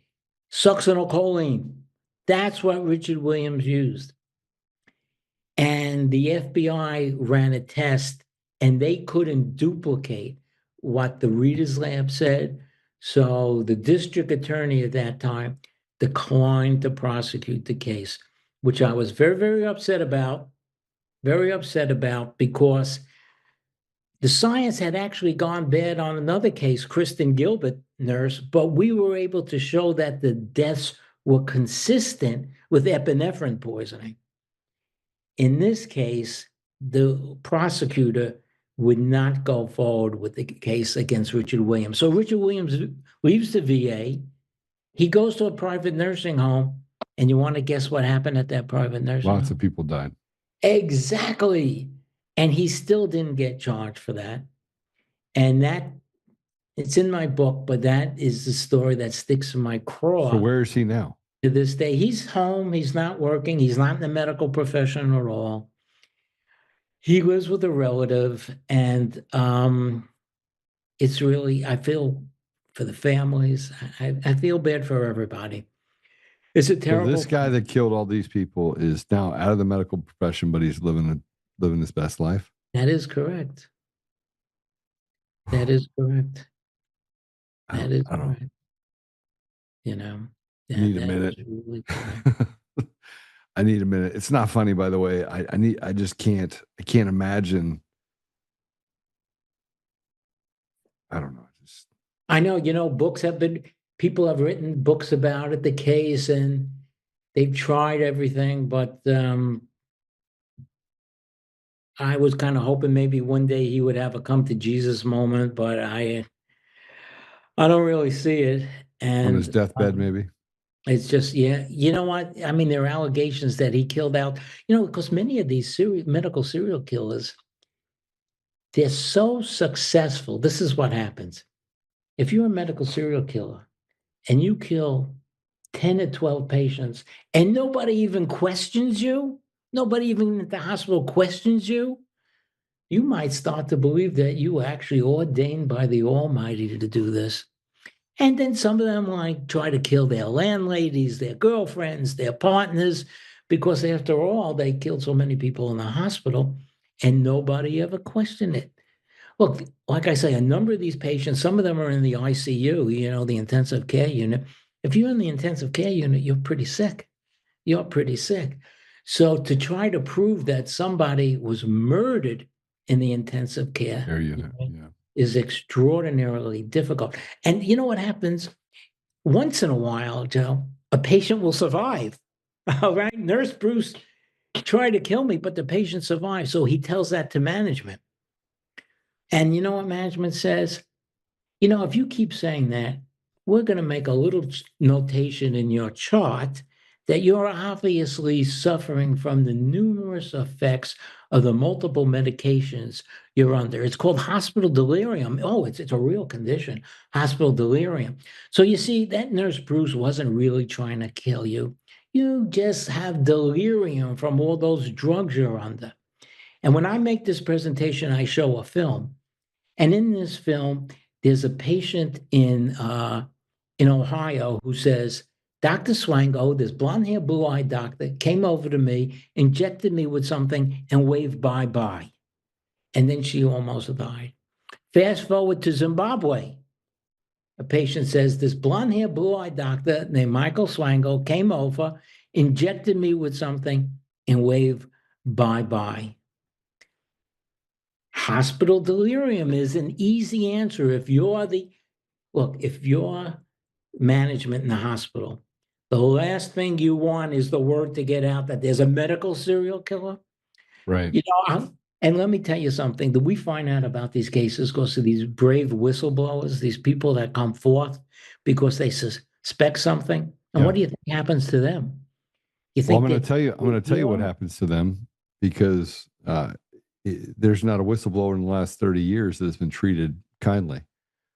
succinylcholine. That's what Richard Williams used. And the FBI ran a test and they couldn't duplicate what the Reader's Lab said. So the district attorney at that time declined to prosecute the case, which I was very, very upset about because the science had actually gone bad on another case, Kristen Gilbert, nurse, but we were able to show that the deaths were consistent with epinephrine poisoning. In this case, the prosecutor would not go forward with the case against Richard Williams. So Richard Williams leaves the VA. He goes to a private nursing home. And you want to guess what happened at that private nursing home? Lots of people died. Exactly. And he still didn't get charged for that. And that, it's in my book, but that is the story that sticks in my craw. So where is he now? To this day, he's home. He's not working. He's not in the medical profession at all. He lives with a relative, and it's really, I feel for the families. I feel bad for everybody. It's a terrible. So this guy that killed all these people is now out of the medical profession, but he's living his best life. That is correct. That is correct. That is correct. You know. I need a minute. Really I need a minute. It's not funny, by the way. I can't imagine. I don't know. I know, people have written books about it, the case, and they've tried everything, but I was kind of hoping maybe one day he would have a come to Jesus moment, but I don't really see it. And on his deathbed, maybe. It's just, yeah, you know what? I mean, there are allegations that he killed out, because many of these medical serial killers, they're so successful. This is what happens. If you're a medical serial killer and you kill 10 or 12 patients and nobody even questions you, nobody even at the hospital questions you, you might start to believe that you were actually ordained by the Almighty to do this. And then some of them try to kill their landladies, their girlfriends, their partners, because after all, they killed so many people in the hospital and nobody ever questioned it. Look, like I say, a number of these patients, some of them are in the ICU, the intensive care unit. If you're in the intensive care unit, you're pretty sick. You're pretty sick. So to try to prove that somebody was murdered in the intensive care unit, is extraordinarily difficult. And you know what happens? Once in a while, Joe, a patient will survive. All right, Nurse Bruce tried to kill me, but the patient survived. So he tells that to management. And you know what management says? If you keep saying that, we're going to make a little notation in your chart that you're obviously suffering from the numerous effects of the multiple medications you're under. It's called hospital delirium. Oh, it's a real condition, hospital delirium. So you see, that Nurse Bruce wasn't really trying to kill you. You just have delirium from all those drugs you're under. And when I make this presentation, I show a film. And in this film, there's a patient in Ohio who says, Dr. Swango, this blonde-haired, blue-eyed doctor, came over to me, injected me with something, and waved bye-bye. And then she almost died. Fast forward to Zimbabwe. A patient says, this blonde-haired, blue-eyed doctor named Michael Swango came over, injected me with something, and waved bye-bye. Hospital delirium is an easy answer. If you're management in the hospital, the last thing you want is the word to get out that there's a medical serial killer. Right. And let me tell you something that we find out about these cases goes to these brave whistleblowers, these people that come forth because they suspect something. And Yeah. what do you think happens to them? You Well, think I'm going that to tell you. I'm going to tell you what happens to them because there's not a whistleblower in the last 30 years that has been treated kindly.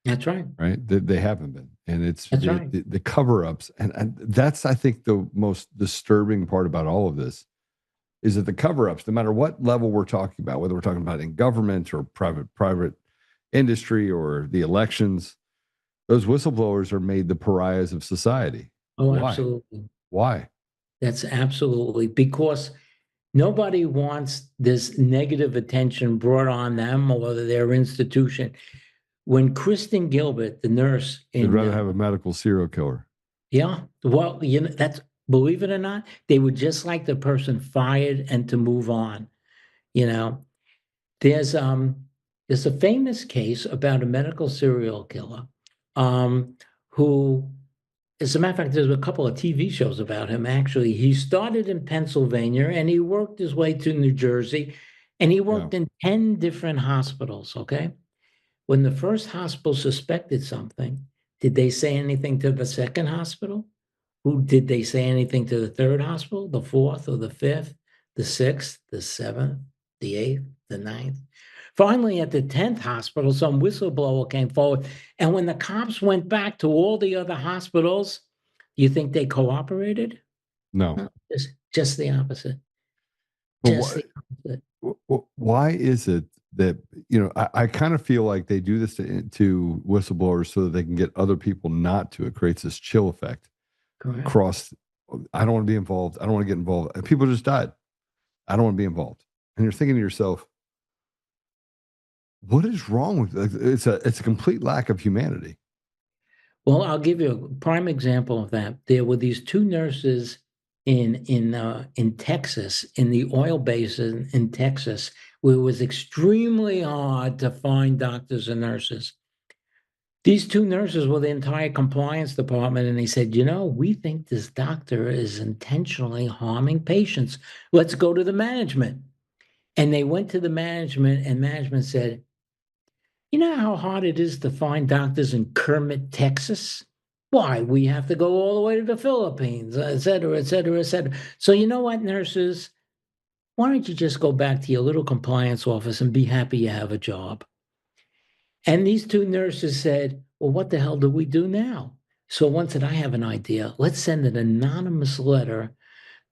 That's right. Right? They haven't been, and it's That's right. the cover-ups, and that's I think the most disturbing part about all of this is that the cover-ups, no matter what level we're talking about, whether we're talking about in government or private industry or the elections, those whistleblowers are made the pariahs of society. Oh, Why? absolutely. Why? That's absolutely because nobody wants this negative attention brought on them or their institution. When Kristen Gilbert, the nurse They'd in, rather have a medical serial killer. yeah, well, that's, believe it or not, they would just like the person fired and to move on. You know, there's a famous case about a medical serial killer, who, as a matter of fact, there's a couple of TV shows about him. Actually, he started in Pennsylvania and he worked his way to New Jersey, and he worked in 10 different hospitals. Okay, when the first hospital suspected something, did they say anything to the second hospital? Who did they say anything to the third hospital, the fourth or the fifth, the sixth, the seventh, the eighth, the ninth? Finally, at the 10th hospital, some whistleblower came forward. And when the cops went back to all the other hospitals, you think they cooperated? No. No, just the opposite. But Just the opposite. why is it that I kind of feel like they do this to whistleblowers so that they can get other people not to? It creates this chill effect. Correct. Across, I don't want to be involved. I don't want to get involved. And people just died. I don't want to be involved. And you're thinking to yourself, what is wrong with it's a complete lack of humanity. Well, I'll give you a prime example of that. There were these two nurses in Texas, in the oil basin in Texas, where it was extremely hard to find doctors and nurses. These two nurses were the entire compliance department, and they said, we think this doctor is intentionally harming patients. Let's go to the management. And they went to the management, and management said, you know how hard it is to find doctors in Kermit, Texas? Why? We have to go all the way to the Philippines, et cetera, et cetera, et cetera. So you know what, nurses? Why don't you just go back to your little compliance office and be happy you have a job? And these two nurses said, well, what the hell do we do now? So one said, I have an idea. Let's send an anonymous letter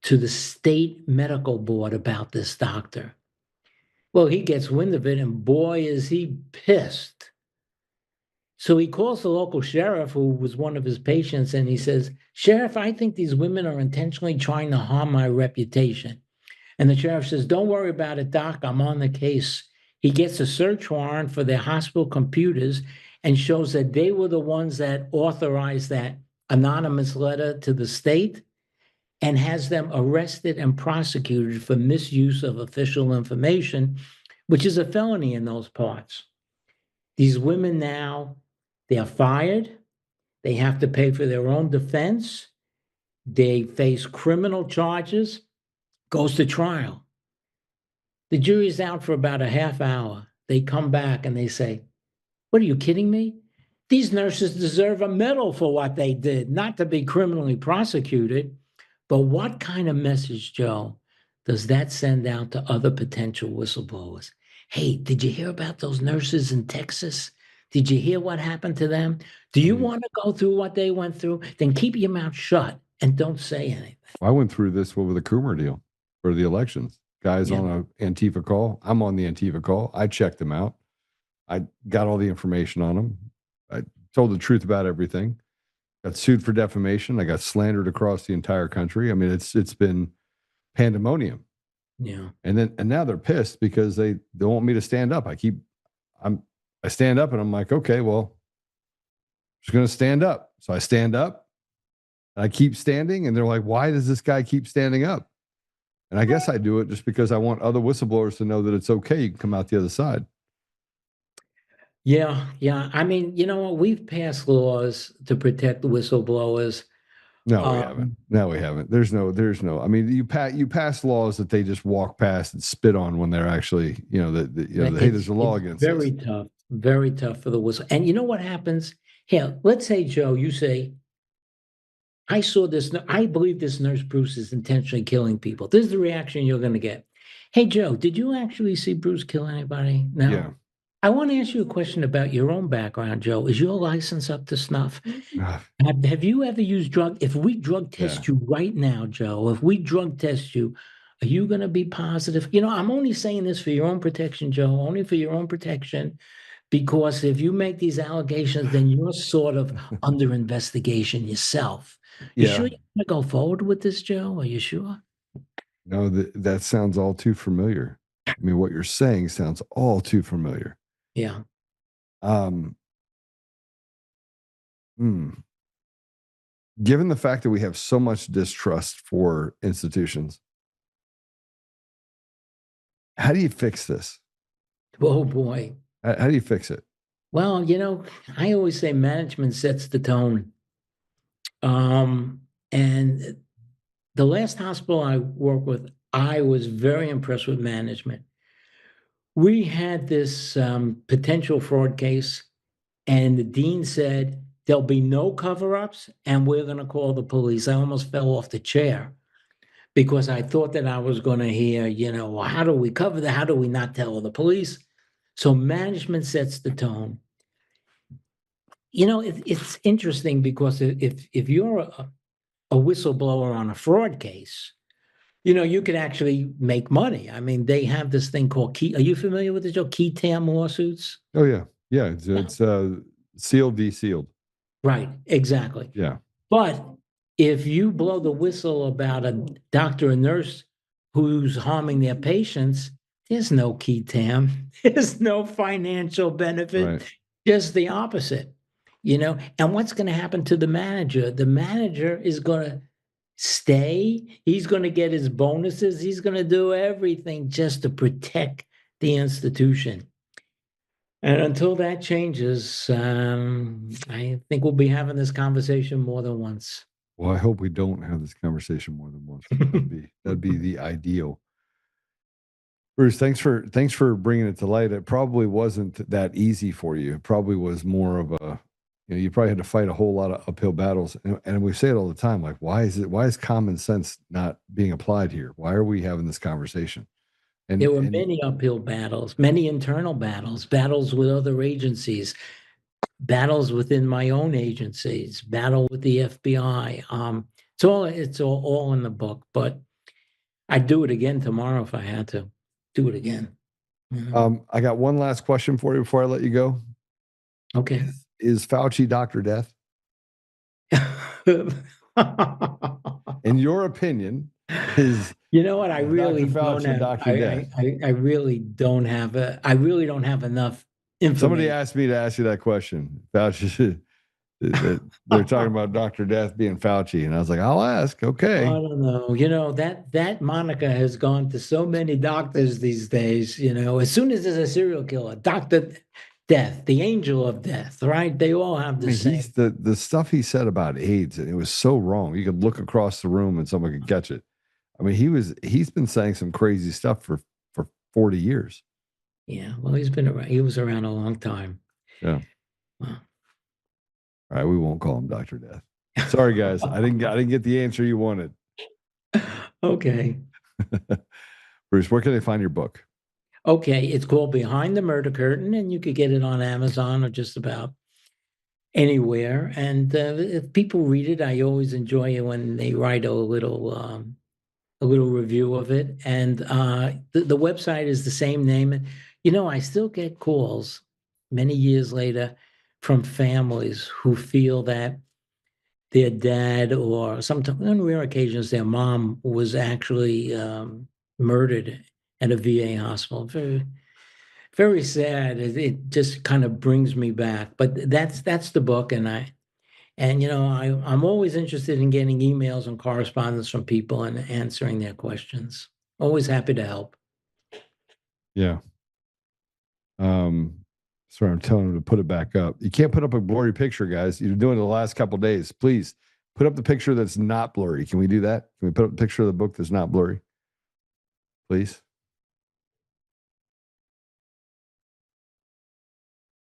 to the state medical board about this doctor. Well, he gets wind of it, and boy, is he pissed. So he calls the local sheriff, who was one of his patients, and he says, Sheriff, I think these women are intentionally trying to harm my reputation. And the sheriff says, don't worry about it, Doc. I'm on the case. He gets a search warrant for their hospital computers and shows that they were the ones that authorized that anonymous letter to the state, and has them arrested and prosecuted for misuse of official information, which is a felony in those parts. These women now, they are fired. They have to pay for their own defense. They face criminal charges, goes to trial. The jury's out for about a half hour. They come back and they say, what are you kidding me? These nurses deserve a medal for what they did, not to be criminally prosecuted. But what kind of message, Joe, does that send out to other potential whistleblowers? Hey, did you hear about those nurses in Texas? Did you hear what happened to them? Do you want to go through what they went through? Then keep your mouth shut and don't say anything. I went through this with the Coomer deal for the elections. Guys on an Antifa call. I'm on the Antifa call. I checked them out. I got all the information on them. I told the truth about everything. Got sued for defamation. I got slandered across the entire country. I mean, it's been pandemonium. Yeah. And now they're pissed because they want me to stand up. I stand up and I'm like, okay, well, I'm just going to stand up. So I stand up and I keep standing, and they're like, why does this guy keep standing up? And I guess I do it just because I want other whistleblowers to know that it's okay. You can come out the other side. Yeah. I mean, you know what? We've passed laws to protect whistleblowers. No, we haven't. No, we haven't. There's no. I mean, you pass laws that they just walk past and spit on when they're actually, hey, there's a law against very this. very tough for the whistle. And you know what happens? Here, let's say, Joe, you say, I saw this, I believe this nurse Bruce is intentionally killing people. This is the reaction you're going to get. Hey, Joe, did you actually see Bruce kill anybody? No. Yeah. I want to ask you a question about your own background, Joe. Is your license up to snuff? Have you ever used drug? If we drug test you right now, Joe, if we drug test you, are you going to be positive? I'm only saying this for your own protection, Joe, only for your own protection, because if you make these allegations, then you're sort of under investigation yourself. You sure you want to go forward with this, Joe? Are you sure? No, that sounds all too familiar. I mean, what you're saying sounds all too familiar. Yeah. Given the fact that we have so much distrust for institutions, how do you fix this? Oh, boy. How do you fix it? Well, I always say management sets the tone. And the last hospital I worked with, I was very impressed with management. We had this potential fraud case, and the dean said, there'll be no cover-ups, and we're going to call the police. I almost fell off the chair because I thought that I was going to hear, well, how do we cover that? How do we not tell the police? So management sets the tone. It's interesting because if you're a whistleblower on a fraud case, you could actually make money. I mean, they have this thing called key. Are you familiar with the Joe? Key tam lawsuits? Oh yeah. Yeah. It's sealed, de-sealed. Right. Exactly. Yeah. But if you blow the whistle about a doctor or nurse who's harming their patients, there's no key tam. There's no financial benefit. Right. Just the opposite. And what's going to happen to the manager? The manager is going to stay. He's going to get his bonuses. He's going to do everything just to protect the institution. And until that changes, I think we'll be having this conversation more than once. Well, I hope we don't have this conversation more than once. That'd be the ideal. Bruce, thanks for bringing it to light. It probably wasn't that easy for you. It probably was more of a, you probably had to fight a whole lot of uphill battles. And we say it all the time, like, why is common sense not being applied here? Why are we having this conversation? And there were many uphill battles, many internal battles with other agencies, battles within my own agencies, battle with the FBI. It's all in the book, but I'd do it again tomorrow if I had to do it again. I got one last question for you before I let you go. Okay. Is Fauci Dr. Death? In your opinion, is what? I really Dr. Fauci, don't have. Dr. Death. I really don't have I really don't have enough information. Somebody asked me to ask you that question. Fauci, they're talking about Dr. Death being Fauci, and I was like, I'll ask. Okay. I don't know. That moniker has gone to so many doctors these days. As soon as there's a serial killer, Dr. Death, the angel of death, right? They all have the same. The stuff he said about AIDS, and it was so wrong. You could look across the room and someone could catch it. I mean, he's been saying some crazy stuff for 40 years. Yeah, well, he's been around. He was around a long time. Yeah. Wow. All right, we won't call him Dr. Death. Sorry, guys. I didn't get the answer you wanted. Okay. Bruce, where can they find your book? Okay, it's called Behind the Murder Curtain, and you could get it on Amazon or just about anywhere. And if people read it, I always enjoy it when they write a little review of it. And the website is the same name. I still get calls many years later from families who feel that their dad, or sometimes on rare occasions their mom, was actually murdered at a VA hospital. Very, very sad. It just kind of brings me back. But that's the book, and I'm always interested in getting emails and correspondence from people and answering their questions. Always happy to help. Yeah. Sorry, I'm telling him to put it back up. You can't put up a blurry picture, guys. You're doing it the last couple of days. Please Put up the picture that's not blurry. Can we do that? Can we put up a picture of the book that's not blurry? Please.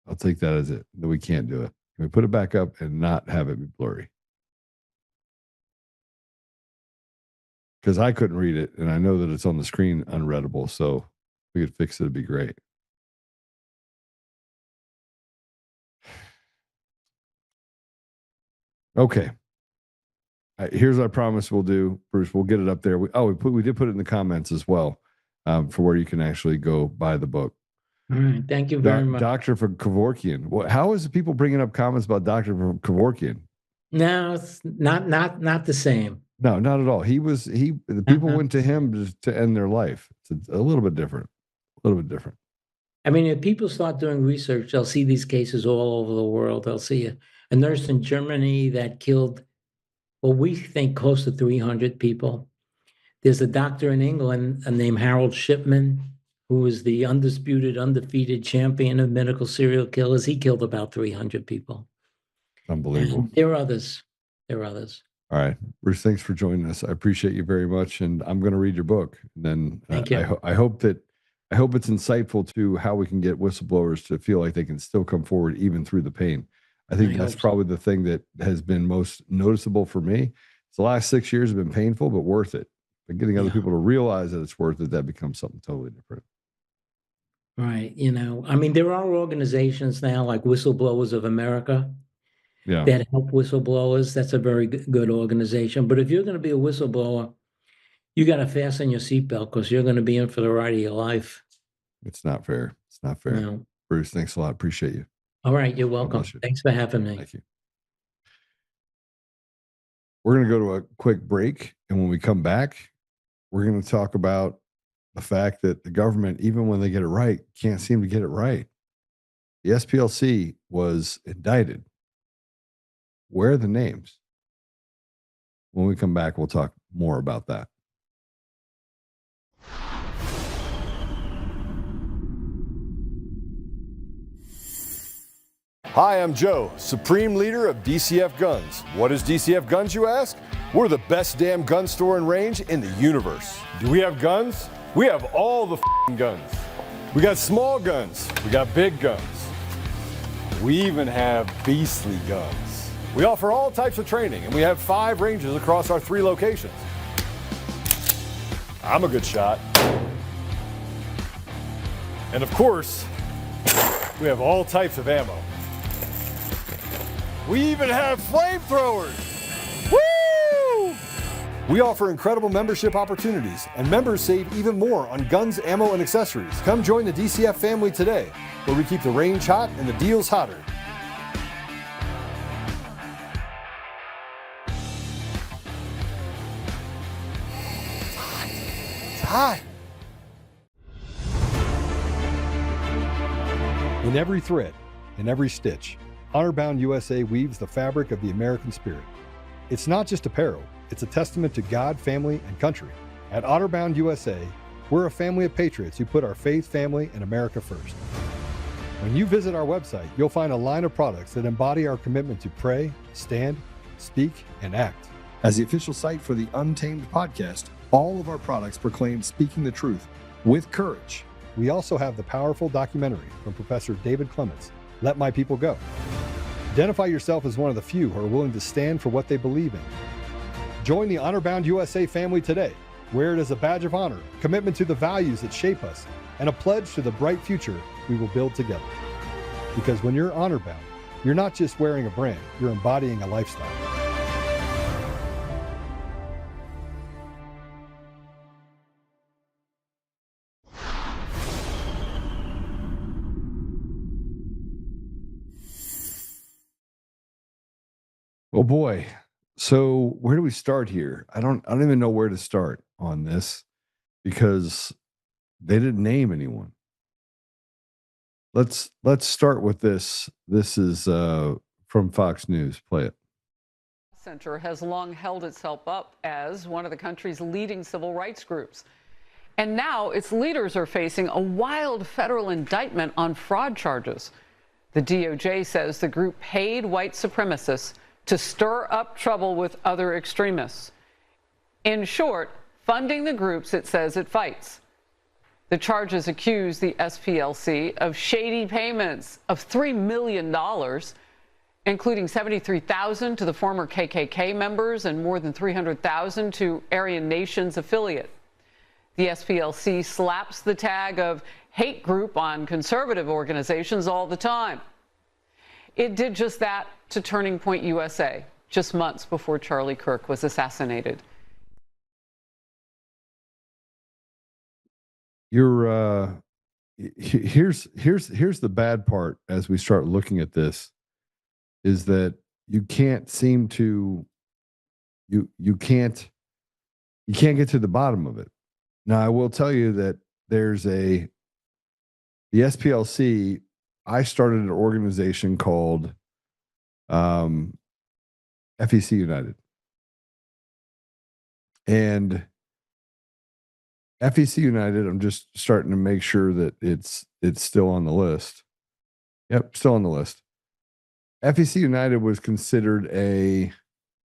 I'll take that as it. That we can't do it. Can we put it back up and not have it be blurry? Because I couldn't read it, and I know that it's on the screen unreadable. So if we could fix it, it'd be great. Okay. Here's what I promise we'll do, Bruce. We'll get it up there. We did put it in the comments as well, for where you can actually go buy the book. All right. Thank you very much. Dr. Kevorkian. How is people bringing up comments about Dr. Kevorkian? No, it's not the same. No, not at all. The people went to him to end their life. It's a little bit different. A little bit different. I mean, if people start doing research, they'll see these cases all over the world. They'll see a nurse in Germany that killed, well, we think close to 300 people. There's a doctor in England named Harold Shipman, who is the undefeated champion of medical serial killers. He killed about 300 people. Unbelievable. And there are others. All right, Bruce, thanks for joining us. I appreciate you very much, and I'm going to read your book. And then Thank you. I hope it's insightful to how we can get whistleblowers to feel like they can still come forward even through the pain. I think that's probably the thing that has been most noticeable for me. The last 6 years have been painful, but worth it. But getting other people to realize that it's worth it, that becomes something totally different. Right. I mean, there are organizations now like Whistleblowers of America that help whistleblowers. That's a very good organization. But if you're going to be a whistleblower, you got to fasten your seatbelt because you're going to be in for the ride of your life. It's not fair. It's not fair. No. Bruce, thanks a lot. Appreciate you. All right. You're welcome. Thanks for having me. Thank you. We're going to go to a quick break. And when we come back, we're going to talk about the fact that the government, even when they get it right, can't seem to get it right. The SPLC was indicted. Where are the names? When we come back, we'll talk more about that. Hi, I'm Joe, Supreme Leader of DCF Guns. What is DCF Guns, you ask? We're the best damn gun store and range in the universe. Do we have guns? We have all the guns. We got small guns. We got big guns. We even have beastly guns. We offer all types of training, and we have 5 ranges across our 3 locations. I'm a good shot. And of course, we have all types of ammo. We even have flamethrowers. Woo! We offer incredible membership opportunities, and members save even more on guns, ammo, and accessories. Come join the DCF family today, where we keep the range hot and the deals hotter. It's hot. In every thread, in every stitch, Honor-Bound USA weaves the fabric of the American spirit. It's not just apparel, it's a testament to God, family, and country. At Honor-Bound USA, we're a family of patriots who put our faith, family, and America first. When you visit our website, you'll find a line of products that embody our commitment to pray, stand, speak, and act. As the official site for the Untamed podcast, all of our products proclaim speaking the truth with courage. We also have the powerful documentary from Professor David Clements, Let My People Go. Identify yourself as one of the few who are willing to stand for what they believe in. Join the Honor-Bound USA family today. Wear it as a badge of honor, commitment to the values that shape us, and a pledge to the bright future we will build together. Because when you're honor-bound, you're not just wearing a brand, you're embodying a lifestyle. Oh boy. So where do we start here? I don't even know where to start on this because they didn't name anyone. Let's start with this. This is from Fox News. Play it. Center has long held itself up as one of the country's leading civil rights groups. And now its leaders are facing a wild federal indictment on fraud charges. The DOJ says the group paid white supremacists to stir up trouble with other extremists. In short, funding the groups it says it fights. The charges accuse the SPLC of shady payments of $3 million, including $73,000 to the former KKK members and more than $300,000 to Aryan Nations affiliate. The SPLC slaps the tag of hate group on conservative organizations all the time. It did just that to Turning Point USA just months before Charlie Kirk was assassinated. Here's the bad part as we start looking at this, is that you can't seem to you can't get to the bottom of it. Now, I will tell you that the SPLC, I started an organization called FEC United. And FEC United, I'm just starting to make sure that it's still on the list. Yep, still on the list. FEC United was considered a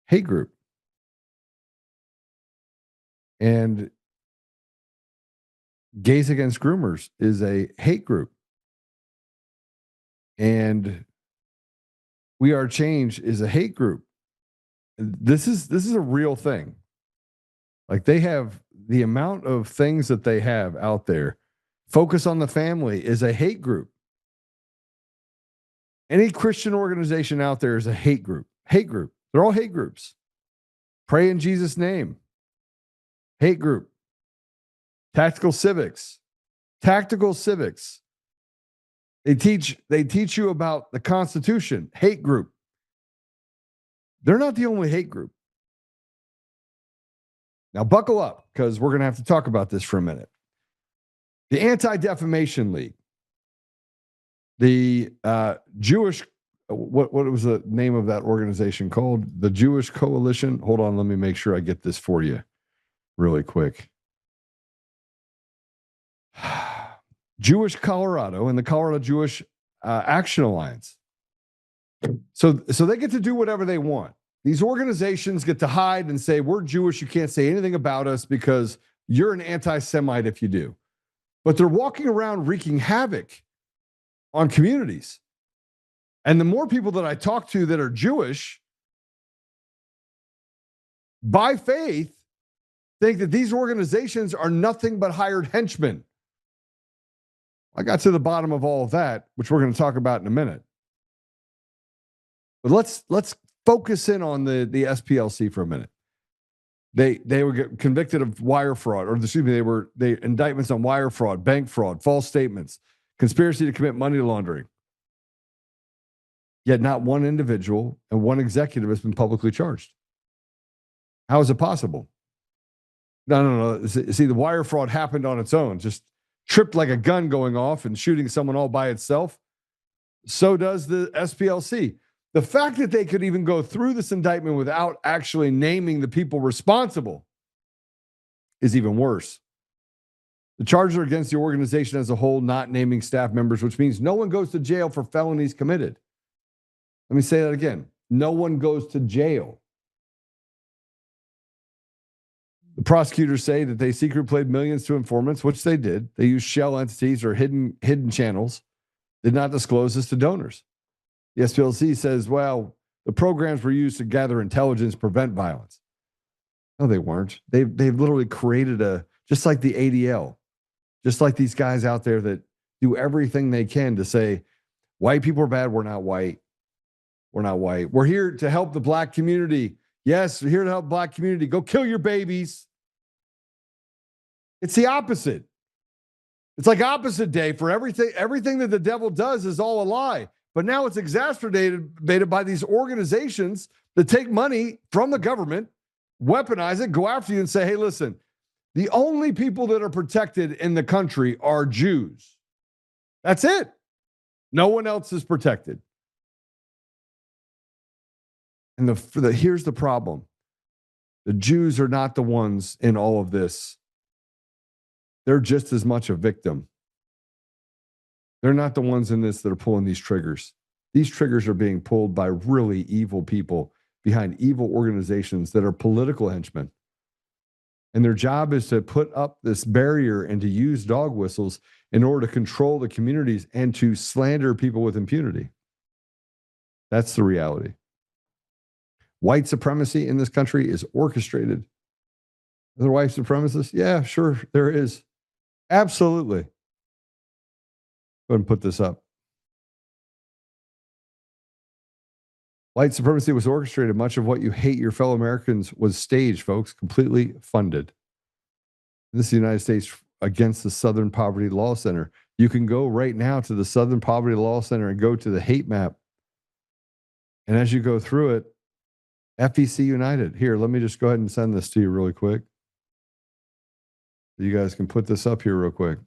hate group. And Gays Against Groomers is a hate group. And We Are Change is a hate group. This is a real thing. Like, they have the amount of things that they have out there. Focus on the Family is a hate group. Any Christian organization out there is a hate group. Hate group. They're all hate groups. Pray in Jesus' name. Hate group. Tactical Civics. Tactical Civics. They teach you about the Constitution. Hate group. They're not the only hate group. Now buckle up, because we're going to have to talk about this for a minute. The Anti-Defamation League. The Jewish, what was the name of that organization called? The Jewish Coalition. Hold on, let me make sure I get this for you really quick. Jewish Colorado and the Colorado Jewish Action Alliance. So they get to do whatever they want. These organizations get to hide and say, we're Jewish, you can't say anything about us because you're an anti-Semite if you do. But they're walking around wreaking havoc on communities. And the more people that I talk to that are Jewish, by faith, think that these organizations are nothing but hired henchmen. I got to the bottom of all of that, which we're going to talk about in a minute. But let's focus in on the SPLC for a minute. They were convicted of wire fraud, or excuse me, they indictments on wire fraud, bank fraud, false statements, conspiracy to commit money laundering. Yet not one individual and one executive has been publicly charged. How is it possible? No. See, the wire fraud happened on its own, just tripped like a gun going off and shooting someone all by itself. So does the SPLC. The fact that they could even go through this indictment without actually naming the people responsible is even worse. The charges are against the organization as a whole, not naming staff members, which means no one goes to jail for felonies committed. Let me say that again. No one goes to jail. The prosecutors say that they secretly paid millions to informants, which they did. They used shell entities or hidden channels, did not disclose this to donors. The SPLC says, well, the programs were used to gather intelligence, prevent violence. No, they weren't. They've literally created just like the ADL, just like these guys out there that do everything they can to say, white people are bad, we're not white. We're not white. We're here to help the black community. Yes, we're here to help the black community. Go kill your babies. It's the opposite. It's like opposite day for everything. Everything that the devil does is all a lie. But now it's exacerbated by these organizations that take money from the government, weaponize it, go after you and say, hey, listen, the only people that are protected in the country are Jews. That's it. No one else is protected. And here's the problem. The Jews are not the ones in all of this. They're just as much a victim. They're not the ones in this that are pulling these triggers. These triggers are being pulled by really evil people behind evil organizations that are political henchmen. And their job is to put up this barrier and to use dog whistles in order to control the communities and to slander people with impunity. That's the reality. White supremacy in this country is orchestrated. Are there white supremacists? Yeah, sure, there is. Absolutely. Go ahead and put this up. White supremacy was orchestrated. Much of what you hate your fellow Americans was staged, folks, completely funded. This is the United States against the Southern Poverty Law Center. You can go right now to the Southern Poverty Law Center and go to the hate map. And as you go through it, FEC United. Here, let me just go ahead and send this to you really quick. You guys can put this up here real quick.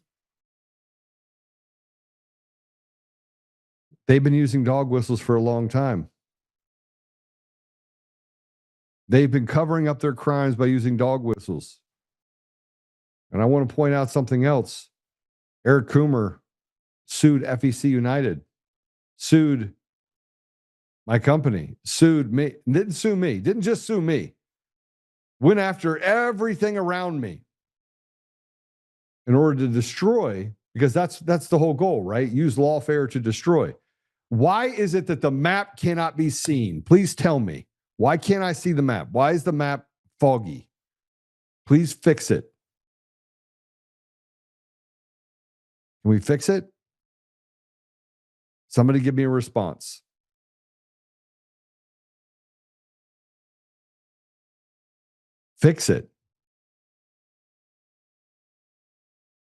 They've been using dog whistles for a long time. They've been covering up their crimes by using dog whistles. And I want to point out something else. Eric Coomer sued FEC United, sued my company, sued me, didn't sue me, didn't just sue me, went after everything around me in order to destroy, because that's the whole goal, right? Use lawfare to destroy. Why is it that the map cannot be seen? Please tell me. Why can't I see the map? Why is the map foggy? Please fix it. Can we fix it? Somebody give me a response. Fix it.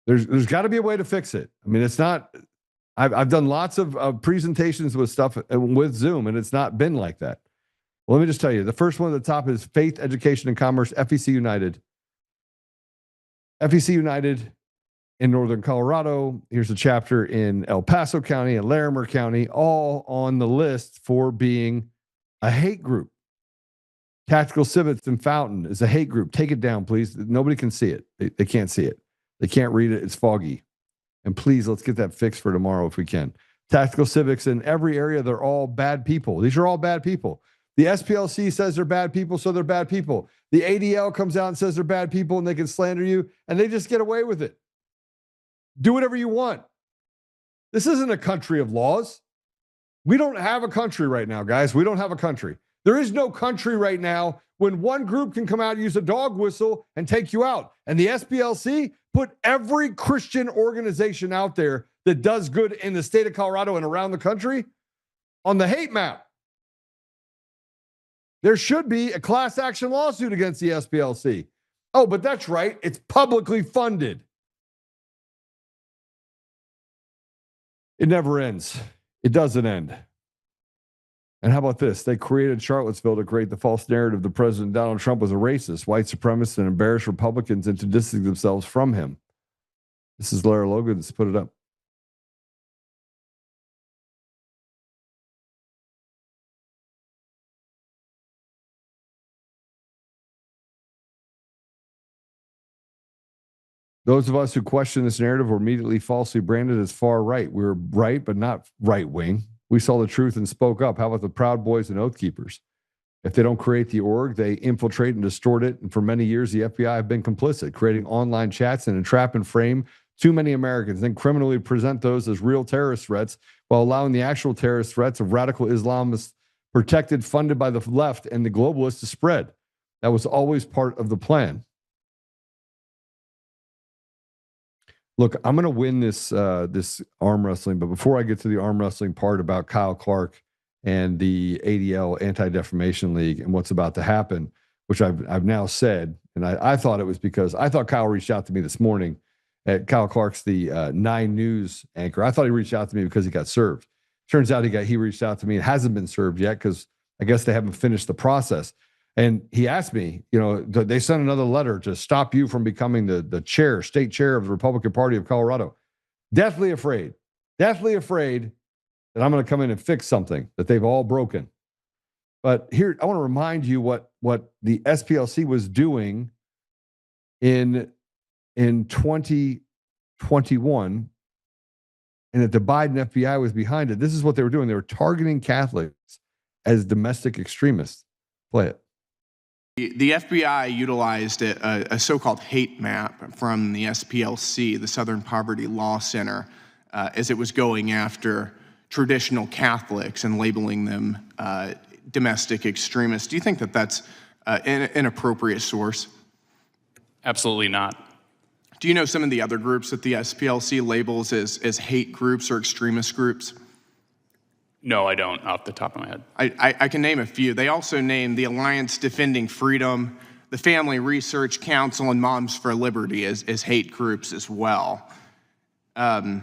There's got to be a way to fix it. I mean, it's not. I've done lots of presentations with stuff with Zoom, and it's not been like that. Well, let me just tell you, the first one at the top is Faith, Education, and Commerce, FEC United. FEC United in Northern Colorado. Here's a chapter in El Paso County and Larimer County, all on the list for being a hate group. Tactical Civics in Fountain is a hate group. Take it down, please. Nobody can see it. They can't see it. They can't read it. It's foggy. And please, let's get that fixed for tomorrow if we can. Tactical Civics in every area, they're all bad people. These are all bad people. The SPLC says they're bad people, so they're bad people. The ADL comes out and says they're bad people and they can slander you, and they just get away with it. Do whatever you want. This isn't a country of laws. We don't have a country right now, guys. We don't have a country. There is no country right now when one group can come out and use a dog whistle and take you out. And the SPLC put every Christian organization out there that does good in the state of Colorado and around the country on the hate map. There should be a class action lawsuit against the SPLC. Oh, but that's right. It's publicly funded. It never ends. It doesn't end. And how about this? They created Charlottesville to create the false narrative that President Donald Trump was a racist, white supremacist, and embarrass Republicans into distancing themselves from him. This is Lara Logan. Let's put it up. Those of us who question this narrative were immediately falsely branded as far right. We were right, but not right wing. We saw the truth and spoke up. How about the Proud Boys and Oath Keepers? If they don't create the org, they infiltrate and distort it. And for many years, the FBI have been complicit, creating online chats and entrap and frame too many Americans, then criminally present those as real terrorist threats while allowing the actual terrorist threats of radical Islamists protected, funded by the left and the globalists to spread. That was always part of the plan. Look, I'm going to win this arm wrestling, but before I get to the arm wrestling part about Kyle Clark and the ADL Anti-Defamation League and what's about to happen, which I've now said, and I thought it was because I thought Kyle reached out to me this morning. Kyle Clark's the 9 News anchor. I thought he reached out to me because he got served. Turns out he reached out to me and hasn't been served yet because I guess they haven't finished the process. And he asked me, they sent another letter to stop you from becoming the state chair of the Republican Party of Colorado. Deathly afraid that I'm going to come in and fix something that they've all broken. But here, I want to remind you what the SPLC was doing in 2021, and that the Biden FBI was behind it. This is what they were doing. They were targeting Catholics as domestic extremists. Play it. The FBI utilized a so-called hate map from the SPLC, the Southern Poverty Law Center, as it was going after traditional Catholics and labeling them domestic extremists. Do you think that that's an appropriate source? Absolutely not. Do you know some of the other groups that the SPLC labels as hate groups or extremist groups? No, I don't, off the top of my head. I can name a few. They also name the Alliance Defending Freedom, the Family Research Council, and Moms for Liberty as hate groups as well. Do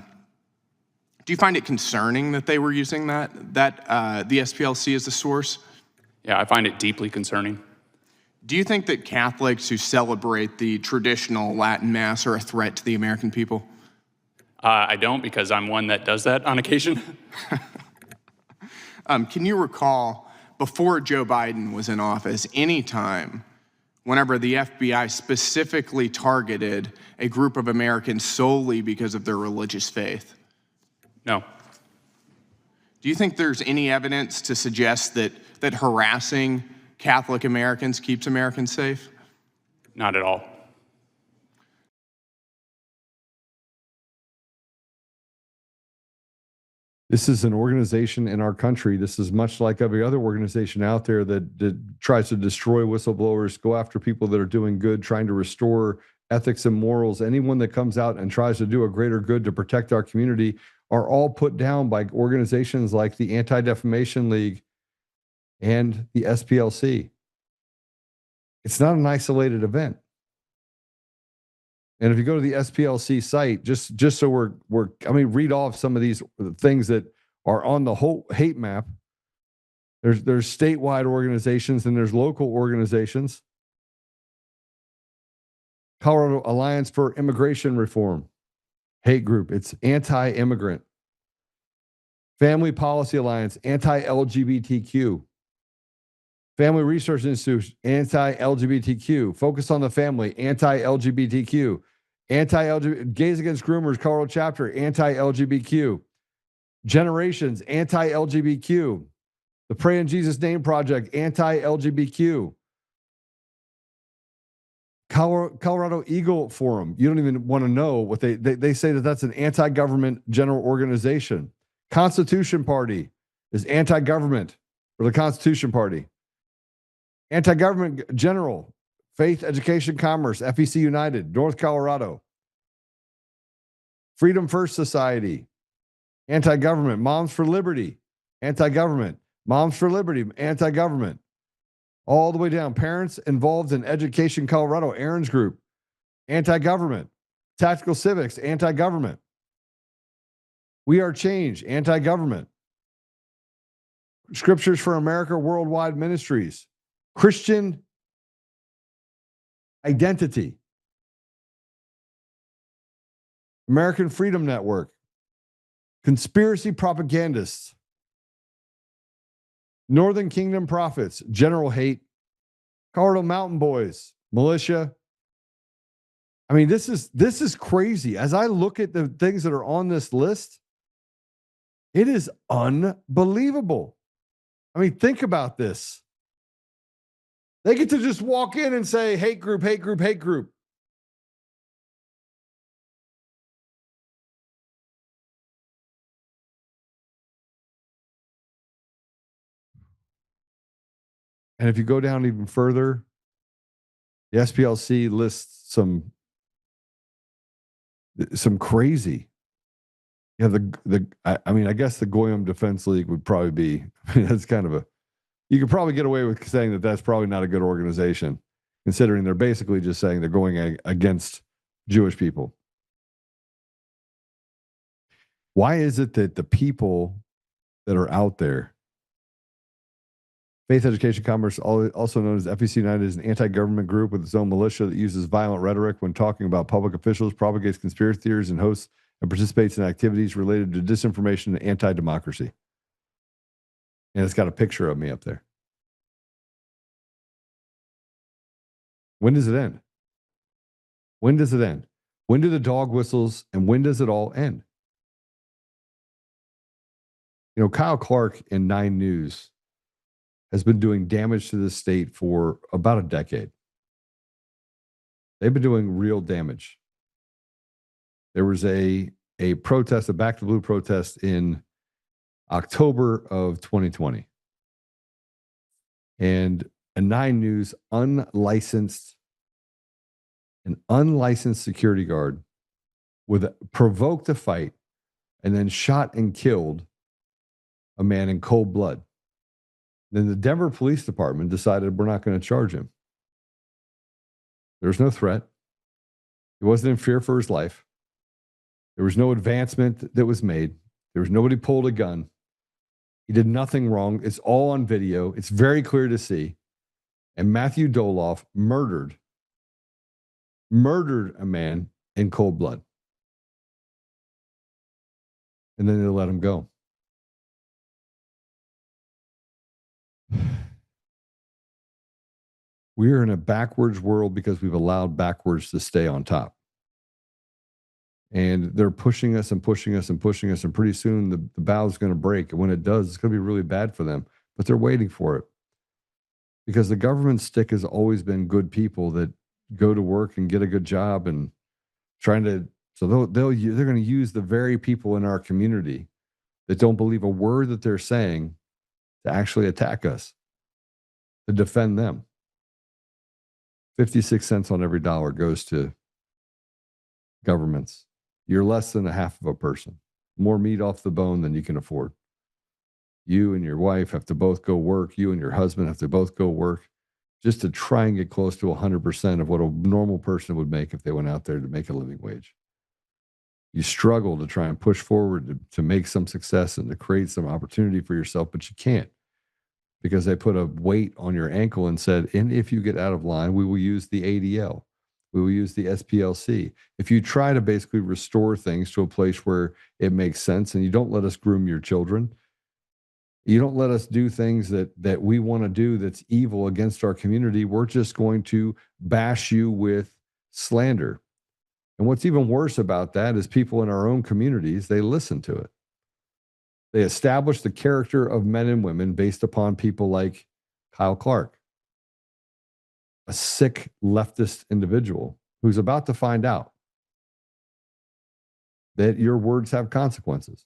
you find it concerning that they were using the SPLC as a source? Yeah, I find it deeply concerning. Do you think that Catholics who celebrate the traditional Latin Mass are a threat to the American people? I don't, because I'm one that does that on occasion. Can you recall, before Joe Biden was in office, any time whenever the FBI specifically targeted a group of Americans solely because of their religious faith? No. Do you think there's any evidence to suggest that harassing Catholic Americans keeps Americans safe? Not at all. This is an organization in our country. This is much like every other organization out there that tries to destroy whistleblowers, go after people that are doing good, trying to restore ethics and morals. Anyone that comes out and tries to do a greater good to protect our community are all put down by organizations like the Anti-Defamation League and the SPLC. It's not an isolated event. And if you go to the SPLC site, just so read off some of these things that are on the whole hate map. There's statewide organizations and there's local organizations. Colorado Alliance for Immigration Reform, hate group. It's anti-immigrant. Family Policy Alliance, anti-LGBTQ. Family Research Institute, anti-LGBTQ. Focus on the Family, anti-LGBTQ. Gays Against Groomers, Colorado Chapter, anti-LGBTQ. Generations, anti-LGBTQ. The Pray in Jesus' Name Project, anti-LGBTQ. Colorado Eagle Forum. You don't even want to know what they say that's an anti-government general organization. Constitution Party is anti-government, or the Constitution Party. Anti-government general, Faith, Education, Commerce, FEC United, North Colorado. Freedom First Society, anti-government. Moms for Liberty, anti-government. Moms for Liberty, anti-government. All the way down. Parents Involved in Education Colorado, Aaron's group, anti-government. Tactical Civics, anti-government. We Are Change, anti-government. Scriptures for America Worldwide Ministries. Christian Identity. American Freedom Network. Conspiracy Propagandists. Northern Kingdom Prophets. General Hate. Colorado Mountain Boys. Militia. I mean, this is crazy. As I look at the things that are on this list, it is unbelievable. I mean, think about this. They get to just walk in and say, hate group, hate group, hate group. And if you go down even further, the SPLC lists some crazy. Yeah, I guess the Goyim Defense League would probably be, that's kind of you could probably get away with saying that that's probably not a good organization, considering they're basically just saying they're going against Jewish people. Why is it that the people that are out there, Faith, Education, Commerce, also known as FEC United, is an anti-government group with its own militia that uses violent rhetoric when talking about public officials, propagates conspiracy theories, and hosts and participates in activities related to disinformation and anti-democracy. And it's got a picture of me up there. When does it end? When does it end? When do the dog whistles and when does it all end? You know, Kyle Clark in 9 News has been doing damage to the state for about a decade. They've been doing real damage. There was a protest, a Back to Blue protest in October of 2020. And a 9 News unlicensed security guard provoked a fight and then shot and killed a man in cold blood. Then the Denver Police Department decided we're not going to charge him. There was no threat. He wasn't in fear for his life. There was no advancement that was made. There was nobody pulled a gun. He did nothing wrong. It's all on video. It's very clear to see. And Matthew Doloff murdered a man in cold blood. And then they let him go. We're in a backwards world because we've allowed backwards to stay on top. And they're pushing us and pushing us and pushing us. And pretty soon the bow is going to break. And when it does, it's going to be really bad for them. But they're waiting for it. Because the government stick has always been good people that go to work and get a good job and trying to. So they're going to use the very people in our community that don't believe a word that they're saying to actually attack us, to defend them. 56 cents on every dollar goes to governments. You're less than a half of a person. More meat off the bone than you can afford. You and your wife have to both go work. You and your husband have to both go work just to try and get close to 100% of what a normal person would make if they went out there to make a living wage. You struggle to try and push forward to make some success and to create some opportunity for yourself, but you can't because they put a weight on your ankle and said, and if you get out of line, we will use the ADL. We will use the SPLC. If you try to basically restore things to a place where it makes sense and you don't let us groom your children, you don't let us do things that we want to do that's evil against our community, we're just going to bash you with slander. And what's even worse about that is people in our own communities, they listen to it. They establish the character of men and women based upon people like Kyle Clark, a sick leftist individual who's about to find out that your words have consequences.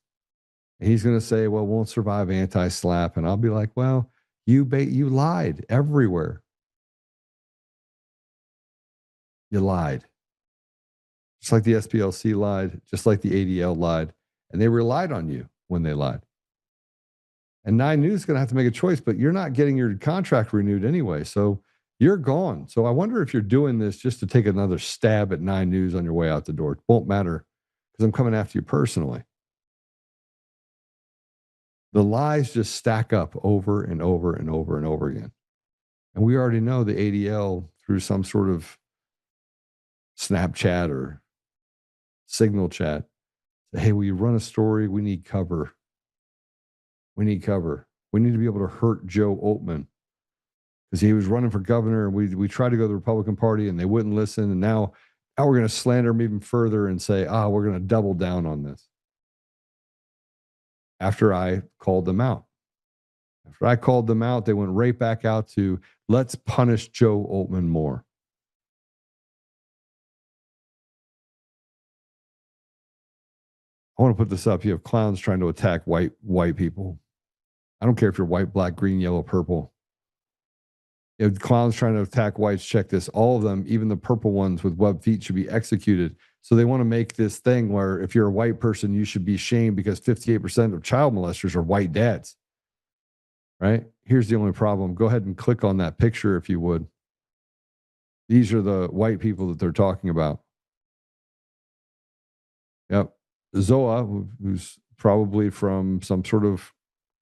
And he's going to say, well, won't survive anti-slap. And I'll be like, well, you lied everywhere. You lied. Just like the SPLC lied, just like the ADL lied. And they relied on you when they lied. And 9 News is going to have to make a choice, but you're not getting your contract renewed anyway. So you're gone. So I wonder if you're doing this just to take another stab at 9 News on your way out the door. It won't matter because I'm coming after you personally. The lies just stack up over and over and over and over again. And we already know the ADL through some sort of Snapchat or Signal chat. Say, hey, will you run a story? We need cover. We need cover. We need to be able to hurt Joe Oltmann because he was running for governor. And we tried to go to the Republican Party and they wouldn't listen. And now we're going to slander him even further and say, we're going to double down on this. After I called them out. After I called them out, they went right back out to let's punish Joe Oltmann more. I want to put this up. You have clowns trying to attack white people. I don't care if you're white, black, green, yellow, purple. You have clowns trying to attack whites. Check this. All of them, even the purple ones with webbed feet, should be executed. So they want to make this thing where if you're a white person, you should be shamed because 58% of child molesters are white dads. Right? Here's the only problem. Go ahead and click on that picture if you would. These are the white people that they're talking about. Yep. Zoa, who's probably from some sort of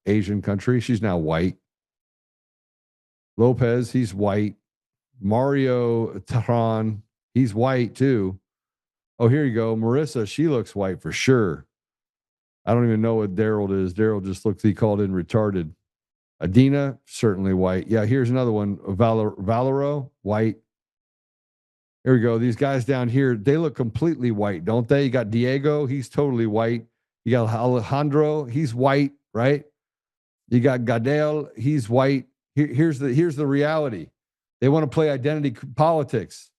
Asian country. She's now white. Lopez, he's white. Mario Tehran, he's white too. Oh, here you go. Marissa, she looks white for sure. I don't even know what Daryl is. Daryl just looks, he called in retarded. Adina, certainly white. Yeah, here's another one. Valero, white. Here we go. These guys down here, they look completely white, don't they? You got Diego, he's totally white. You got Alejandro, he's white, right? You got Gadel, he's white. Here's the reality. They want to play identity politics.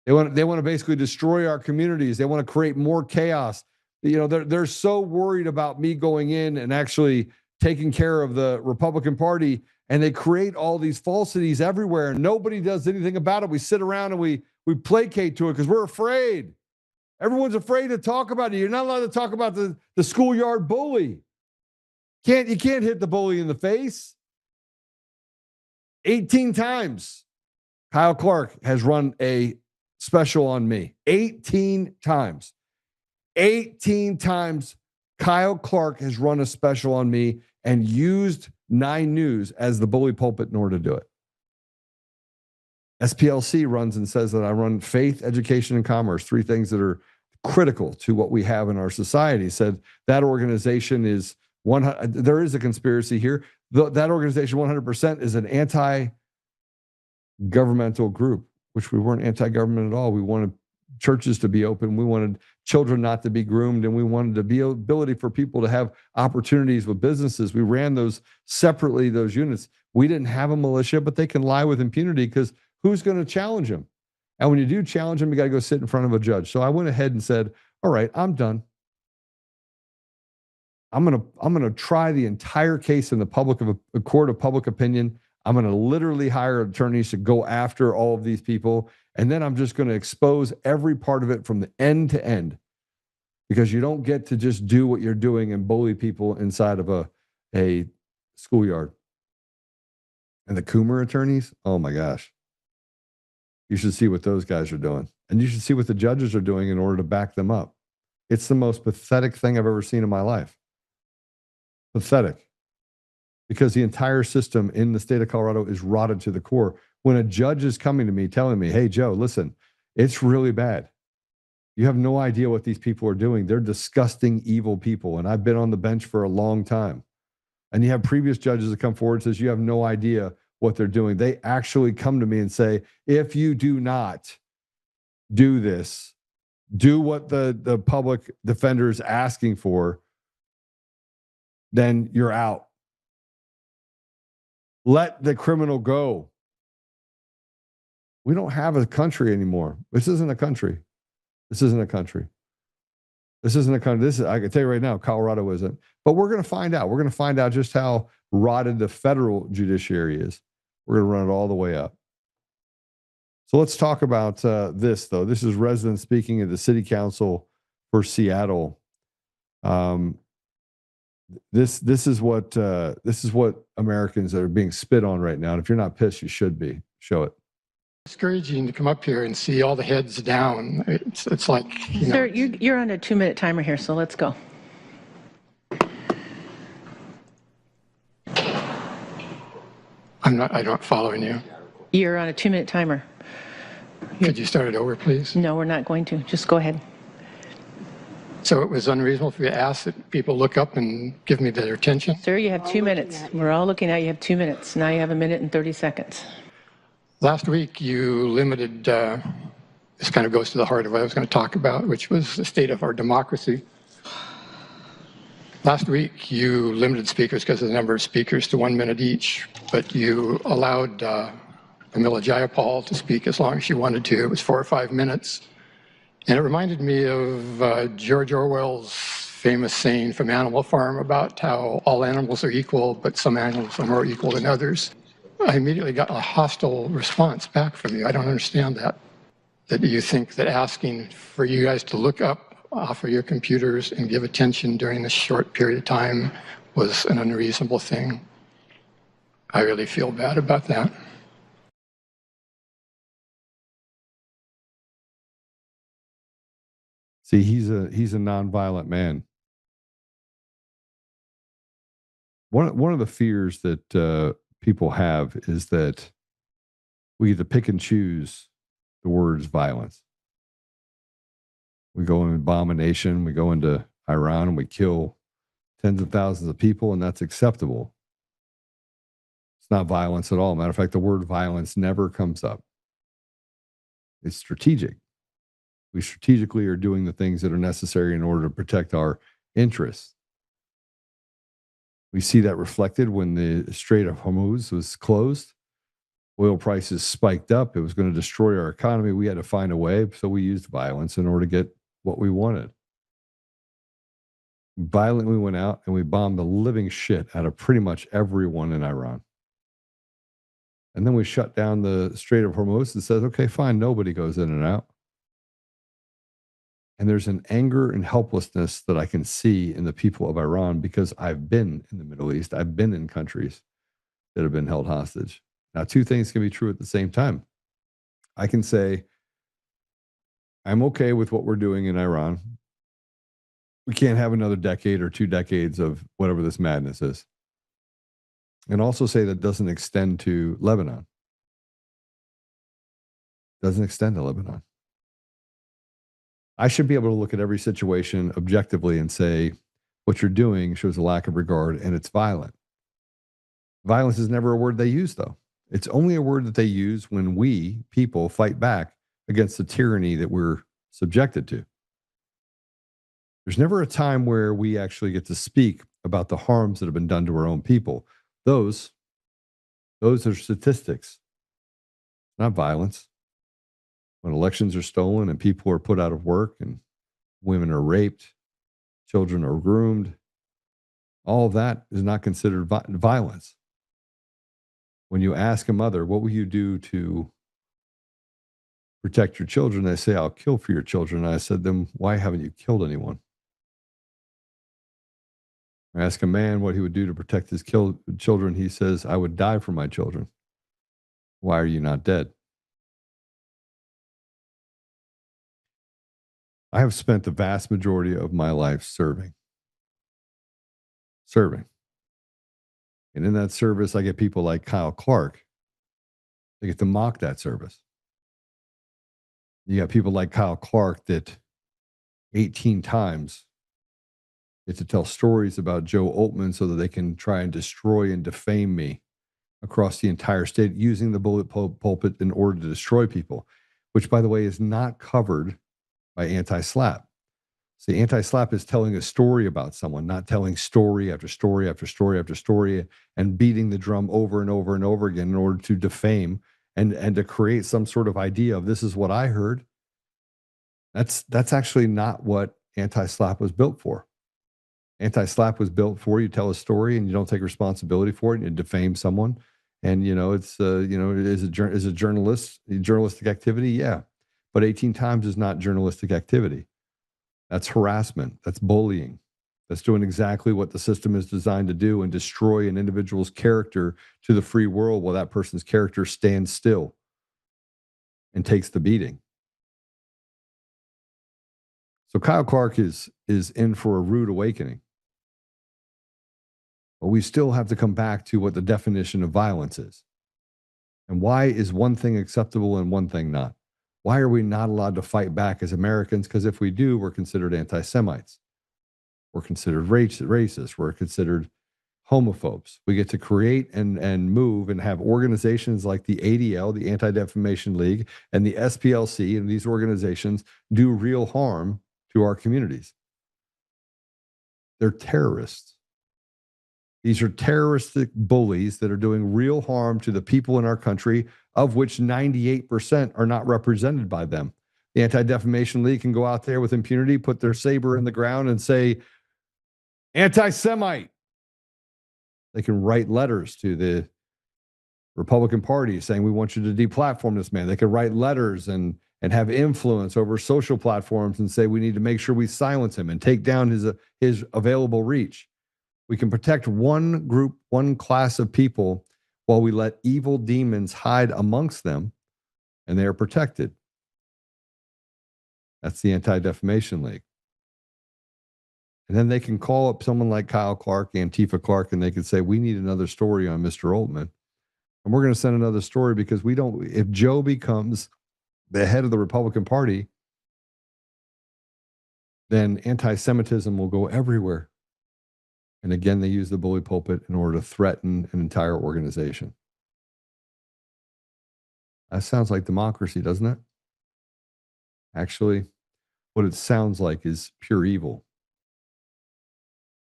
They want to basically destroy our communities. They want to create more chaos. They're so worried about me going in and actually taking care of the Republican Party, and they create all these falsities everywhere, and nobody does anything about it. We sit around and we placate to it because we're afraid. Everyone's afraid to talk about it. You're not allowed to talk about the schoolyard bully. You can't hit the bully in the face. 18 times Kyle Clark has run a special on me. 18 times. 18 times Kyle Clark has run a special on me and used 9 News as the bully pulpit in order to do it. SPLC runs and says that I run faith, education, and commerce, 3 things that are critical to what we have in our society. Said that organization is there is a conspiracy here. That organization 100% is an anti-governmental group, which we weren't anti-government at all. We wanted churches to be open. We wanted children not to be groomed, and we wanted to be ability for people to have opportunities with businesses. We ran those separately, those units. We didn't have a militia, but they can lie with impunity because who's going to challenge them? And when you do challenge them, you got to go sit in front of a judge. So I went ahead and said, all right, I'm done. I'm going to try the entire case in the a court of public opinion. I'm going to literally hire attorneys to go after all of these people. And then I'm just going to expose every part of it from the end to end, because you don't get to just do what you're doing and bully people inside of a schoolyard. And the Coomer attorneys, oh my gosh. You should see what those guys are doing. And you should see what the judges are doing in order to back them up. It's the most pathetic thing I've ever seen in my life. Pathetic. Because the entire system in the state of Colorado is rotted to the core. When a judge is coming to me telling me, hey, Joe, listen, it's really bad. You have no idea what these people are doing. They're disgusting, evil people. And I've been on the bench for a long time. And you have previous judges that come forward and says, you have no idea what they're doing. They actually come to me and say, if you do not do this, do what the public defender is asking for, then you're out. Let the criminal go. We don't have a country anymore. This isn't a country. This isn't a country. This isn't a country. I can tell you right now, Colorado isn't. But we're going to find out. We're going to find out just how rotted the federal judiciary is. We're going to run it all the way up. So let's talk about this, though. This is residents speaking at the city council for Seattle. This is what Americans are being spit on right now. And if you're not pissed, you should be. Show it. Discouraging to come up here and see all the heads down. It's like, Sir, you're on a 2-minute timer here, so let's go. I'm not following you. You're on a 2-minute timer. Could you start it over, please? No, we're not going to. Just go ahead. So it was unreasonable for you to ask that people look up and give me their attention? Sir, you have 2 minutes. We're all looking at you. Have 2 minutes. Now you have 1 minute and 30 seconds. Last week, you limited, this kind of goes to the heart of what I was going to talk about, which was the state of our democracy. Last week, you limited speakers because of the number of speakers to 1 minute each, but you allowed Camilla Jayapal to speak as long as she wanted to. It was 4 or 5 minutes. And it reminded me of George Orwell's famous saying from Animal Farm about how all animals are equal, but some animals are more equal than others. I immediately got a hostile response back from you. I don't understand that. That you think that asking for you guys to look up off of your computers and give attention during this short period of time was an unreasonable thing. I really feel bad about that. See, he's a nonviolent man. One of the fears that people have is that we get to pick and choose the words violence. We go and bomb a nation, we go into Iran and we kill tens of thousands of people, and that's acceptable. It's not violence at all. Matter of fact, the word violence never comes up. It's strategic. We strategically are doing the things that are necessary in order to protect our interests. We see that reflected when the Strait of Hormuz was closed. Oil prices spiked up. It was going to destroy our economy. We had to find a way. So we used violence in order to get what we wanted. Violently went out and we bombed the living shit out of pretty much everyone in Iran. And then we shut down the Strait of Hormuz and said, okay, fine, nobody goes in and out. And there's an anger and helplessness that I can see in the people of Iran because I've been in the Middle East. I've been in countries that have been held hostage. Now, two things can be true at the same time. I can say, I'm okay with what we're doing in Iran. We can't have another decade or 2 decades of whatever this madness is. And also say that doesn't extend to Lebanon. Doesn't extend to Lebanon. I should be able to look at every situation objectively and say, what you're doing shows a lack of regard and it's violent. Violence is never a word they use, though. It's only a word that they use when we, people, fight back against the tyranny that we're subjected to. There's never a time where we actually get to speak about the harms that have been done to our own people. Those are statistics, not violence. When elections are stolen and people are put out of work and women are raped, children are groomed, all of that is not considered violence. When you ask a mother, what will you do to protect your children? They say, I'll kill for your children. And I said to them, why haven't you killed anyone? I ask a man what he would do to protect his children. He says, I would die for my children. Why are you not dead? I have spent the vast majority of my life serving. And in that service, I get people like Kyle Clark. They get to mock that service. You got people like Kyle Clark that 18 times get to tell stories about Joe Oltmann so that they can try and destroy and defame me across the entire state using the bullet pulpit in order to destroy people, which, by the way, is not covered by anti-SLAPP. See, anti-SLAPP is telling a story about someone, not telling story after story after story after story and beating the drum over and over and over again in order to defame and to create some sort of idea of this is what I heard. That's actually not what anti-SLAPP was built for. Anti-SLAPP was built for you tell a story and you don't take responsibility for it and you defame someone. And, it's, is it journalistic activity? Yeah. But 18 times is not journalistic activity. That's harassment. That's bullying. That's doing exactly what the system is designed to do and destroy an individual's character to the free world while that person's character stands still and takes the beating. So Kyle Clark is in for a rude awakening. But we still have to come back to what the definition of violence is. And why is one thing acceptable and one thing not? Why are we not allowed to fight back as Americans? Because if we do, we're considered anti-Semites. We're considered racist. We're considered homophobes. We get to create and move and have organizations like the ADL, the Anti-Defamation League, and the SPLC, and these organizations do real harm to our communities. They're terrorists. These are terroristic bullies that are doing real harm to the people in our country, of which 98% are not represented by them. The Anti-Defamation League can go out there with impunity, put their saber in the ground and say, anti-Semite. They can write letters to the Republican Party saying, we want you to deplatform this man. They can write letters and have influence over social platforms and say, we need to make sure we silence him and take down his available reach. We can protect one group, one class of people while we let evil demons hide amongst them and they are protected. That's the Anti-Defamation League. And then they can call up someone like Kyle Clark, Antifa Clark, and they can say, we need another story on Mr. Oltmann. And we're going to send another story because if Joe becomes the head of the Republican Party, then anti-Semitism will go everywhere. And again, they use the bully pulpit in order to threaten an entire organization. That sounds like democracy, doesn't it? Actually, what it sounds like is pure evil.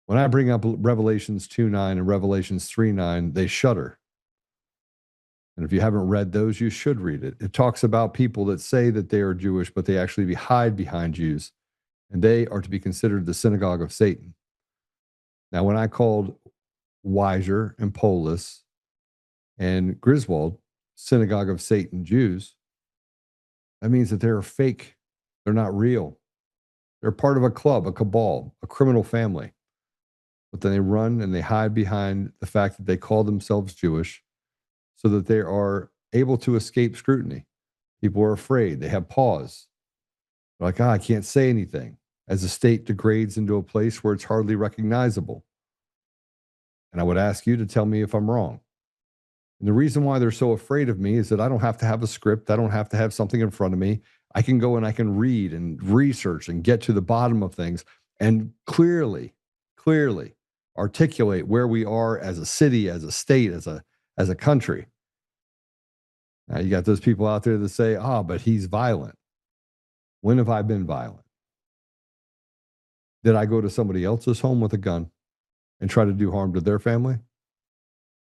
When I bring up Revelations 2:9 and Revelations 3:9, they shudder. And if you haven't read those, you should read it. It talks about people that say that they are Jewish, but they actually hide behind Jews, and they are to be considered the synagogue of Satan. Now, when I called Weiser and Polis and Griswold synagogue of Satan Jews, that means that they're fake. They're not real. They're part of a club, a cabal, a criminal family. But then they run and they hide behind the fact that they call themselves Jewish so that they are able to escape scrutiny. People are afraid. They have pause. They're like, I can't say anything, as the state degrades into a place where it's hardly recognizable. And I would ask you to tell me if I'm wrong. And the reason why they're so afraid of me is that I don't have to have a script. I don't have to have something in front of me. I can go and I can read and research and get to the bottom of things and clearly articulate where we are as a city, as a state, as a country. Now you got those people out there that say, but he's violent. When have I been violent? Did I go to somebody else's home with a gun and try to do harm to their family?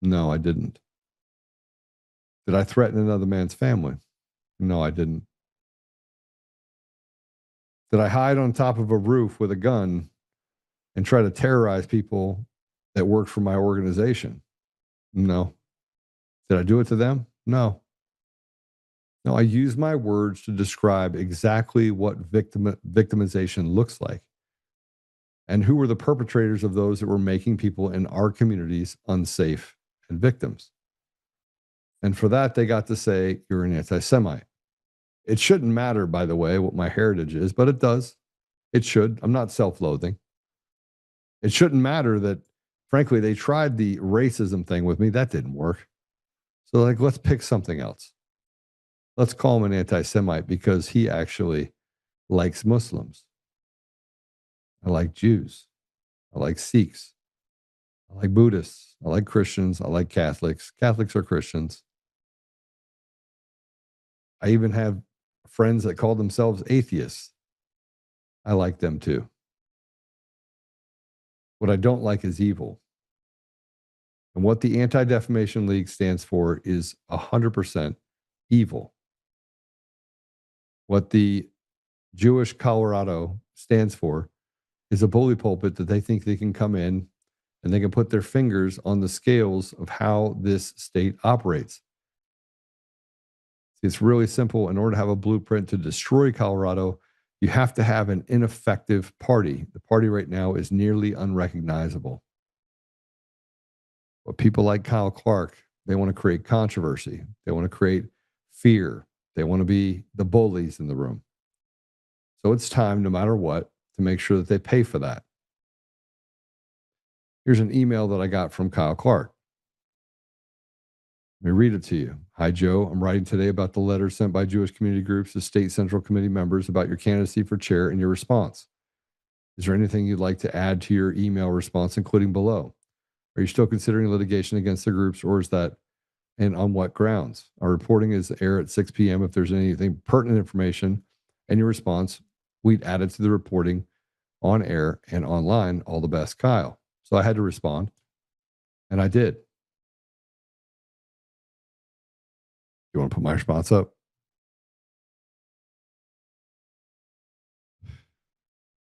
No, I didn't. Did I threaten another man's family? No, I didn't. Did I hide on top of a roof with a gun and try to terrorize people that worked for my organization? No. Did I do it to them? No. No, I use my words to describe exactly what victimization looks like and who were the perpetrators of those that were making people in our communities unsafe and victims. And for that, they got to say, you're an anti-Semite. It shouldn't matter, by the way, what my heritage is, but it does. It should. I'm not self-loathing. It shouldn't matter that, frankly, they tried the racism thing with me. That didn't work. So, let's pick something else. Let's call him an anti-Semite because he actually likes Muslims. I like Jews. I like Sikhs. I like Buddhists. I like Christians. I like Catholics. Catholics are Christians. I even have friends that call themselves atheists. I like them too. What I don't like is evil. And what the Anti-Defamation League stands for is 100% evil. What the Jewish Colorado stands for is a bully pulpit that they think they can come in and they can put their fingers on the scales of how this state operates. It's really simple. In order to have a blueprint to destroy Colorado, you have to have an ineffective party. The party right now is nearly unrecognizable. But people like Kyle Clark, they want to create controversy. They want to create fear. They want to be the bullies in the room. So it's time, no matter what, to make sure that they pay for that. Here's an email that I got from Kyle Clark. Let me read it to you. Hi, Joe. I'm writing today about the letter sent by Jewish community groups to state central committee members about your candidacy for chair and your response. Is there anything you'd like to add to your email response, including below? Are you still considering litigation against the groups, or is that, and on what grounds? Our reporting is air at 6 p.m. If there's anything pertinent information and your response, we'd add it to the reporting on air and online. All the best, Kyle. So I had to respond, and I did. You want to put my response up?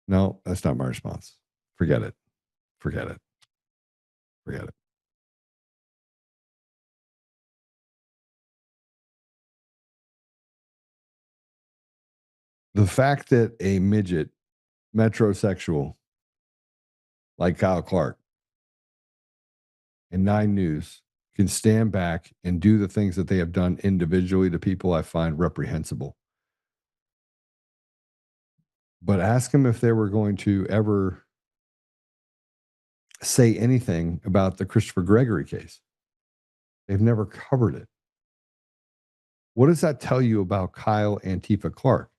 No, that's not my response. Forget it. Forget it. Forget it. The fact that a midget, metrosexual, like Kyle Clark and 9 News can stand back and do the things that they have done individually to people, I find reprehensible. But ask them if they were going to ever say anything about the Christopher Gregory case. They've never covered it. What does that tell you about Kyle Antifa Clark?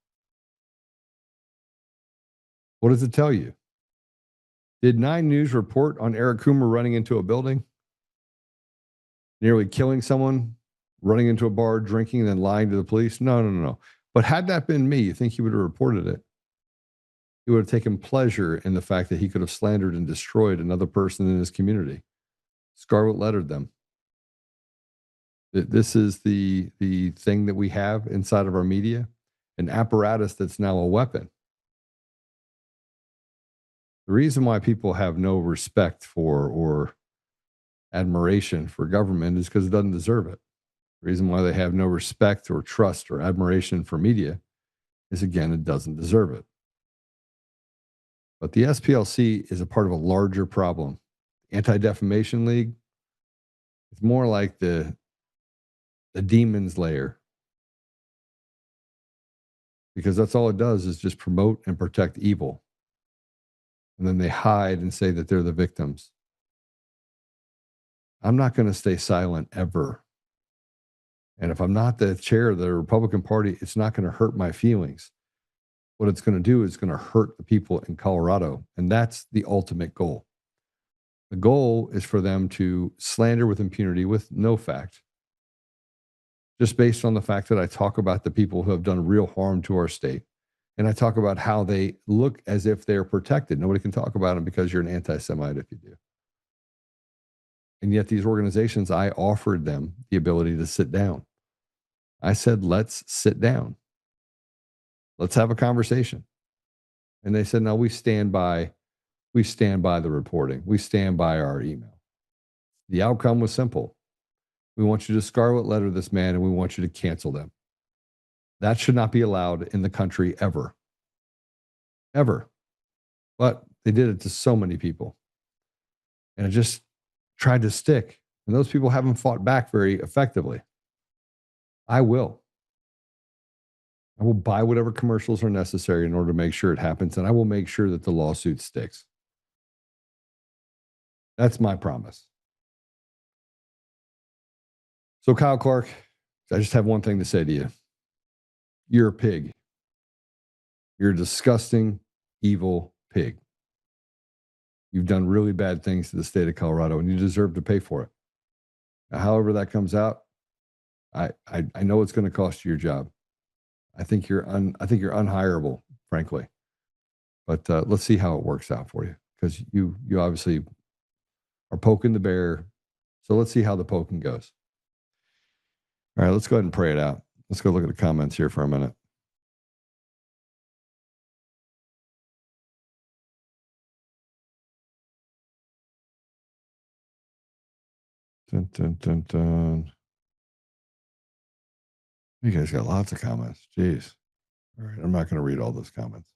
What does it tell you? Did 9 News report on Eric Coomer running into a building, nearly killing someone, running into a bar, drinking, and then lying to the police? No. But had that been me, you think he would have reported it? He would have taken pleasure in the fact that he could have slandered and destroyed another person in his community. Scarlet lettered them. This is the thing that we have inside of our media, an apparatus that's now a weapon. The reason why people have no respect for or admiration for government is because it doesn't deserve it. The reason why they have no respect or trust or admiration for media is, again, it doesn't deserve it. But the SPLC is a part of a larger problem. Anti-Defamation League is more like the demon's lair, because that's all it does is just promote and protect evil. And then they hide and say that they're the victims. I'm not going to stay silent ever. And if I'm not the chair of the Republican Party, it's not going to hurt my feelings. What it's going to do is going to hurt the people in Colorado. And that's the ultimate goal. The goal is for them to slander with impunity with no fact, just based on the fact that I talk about the people who have done real harm to our state. And I talk about how they look as if they're protected. Nobody can talk about them because you're an anti-Semite if you do. And yet these organizations, I offered them the ability to sit down. I said, let's sit down. Let's have a conversation. And they said, no, we stand by the reporting. We stand by our email. The outcome was simple. We want you to scarlet letter this man, and we want you to cancel them. That should not be allowed in the country ever. Ever. But they did it to so many people. And it just tried to stick. And those people haven't fought back very effectively. I will. I will buy whatever commercials are necessary in order to make sure it happens. And I will make sure that the lawsuit sticks. That's my promise. So, Kyle Clark, I just have one thing to say to you. You're a pig. You're a disgusting, evil pig. You've done really bad things to the state of Colorado, and you deserve to pay for it. Now, however that comes out, I know it's going to cost you your job. I think you're unhireable, frankly. But let's see how it works out for you, because you obviously are poking the bear. So let's see how the poking goes. All right, let's go ahead and pray it out. Let's go look at the comments here for a minute. Dun, dun, dun, dun. You guys got lots of comments. Jeez. All right, I'm not going to read all those comments.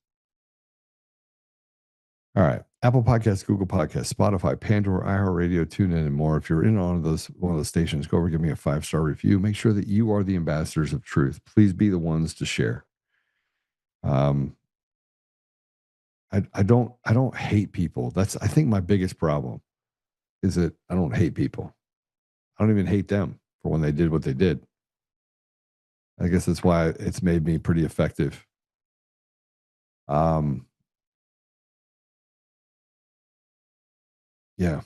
All right. Apple Podcasts, Google Podcasts, Spotify, Pandora, iHeartRadio, TuneIn, and more. If you're in one of those stations, go over and give me a 5-star review. Make sure that you are the ambassadors of truth. Please be the ones to share. I don't hate people. That's, I think, my biggest problem is that I don't hate people. I don't even hate them for when they did what they did. I guess that's why it's made me pretty effective. Yeah.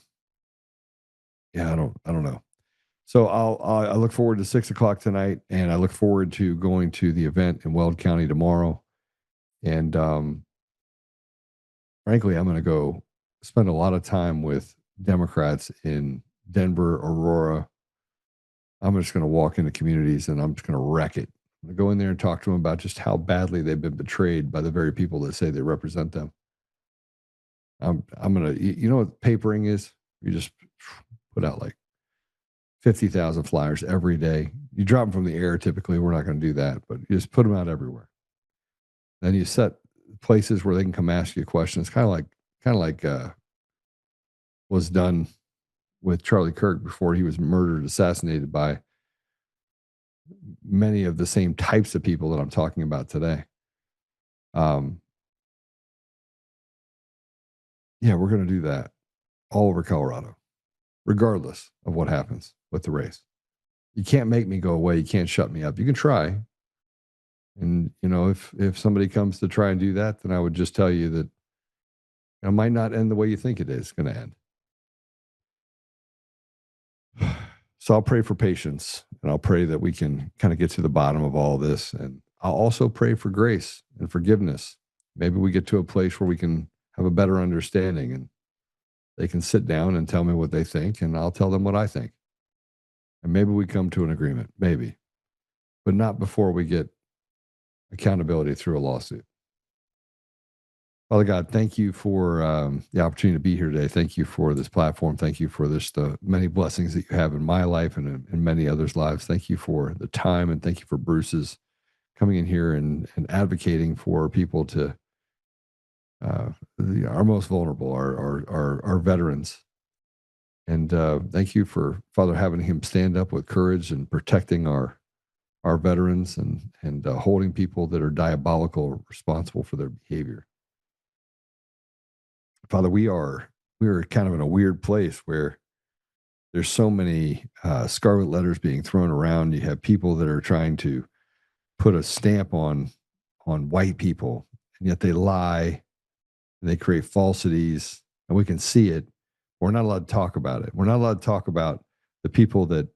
I don't know. So I look forward to 6:00 tonight, and I look forward to going to the event in Weld County tomorrow. And frankly, I'm going to go spend a lot of time with Democrats in Denver, Aurora. I'm just going to walk into communities and I'm just going to wreck it. I'm going to go in there and talk to them about just how badly they've been betrayed by the very people that say they represent them. I'm going to, you know what papering is? You just put out like 50,000 flyers every day. You drop them from the air. Typically, we're not going to do that, but you just put them out everywhere. Then you set places where they can come ask you questions, kind of like was done with Charlie Kirk before he was murdered, assassinated by many of the same types of people that I'm talking about today. Yeah, we're going to do that all over Colorado, regardless of what happens with the race. You can't make me go away. You can't shut me up. You can try. And, you know, if somebody comes to try and do that, then I would just tell you that it might not end the way you think it is going to end. So I'll pray for patience, and I'll pray that we can kind of get to the bottom of all this. And I'll also pray for grace and forgiveness maybe we get to a place where we can have a better understanding, and they can sit down and tell me what they think, and I'll tell them what I think. And maybe we come to an agreement, maybe, but not before we get accountability through a lawsuit. Father God, thank you for the opportunity to be here today. Thank you for this platform. Thank you for the many blessings that you have in my life and in many others' lives. Thank you for the time, and thank you for Bruce's coming in here and advocating for people to our most vulnerable, our veterans. And thank you for, Father, having him stand up with courage and protecting our veterans and holding people that are diabolical responsible for their behavior. Father, we are kind of in a weird place where there's so many scarlet letters being thrown around. You have people that are trying to put a stamp on white people, and yet they lie and they create falsities, and we can see it. We're not allowed to talk about it. We're not allowed to talk about the people that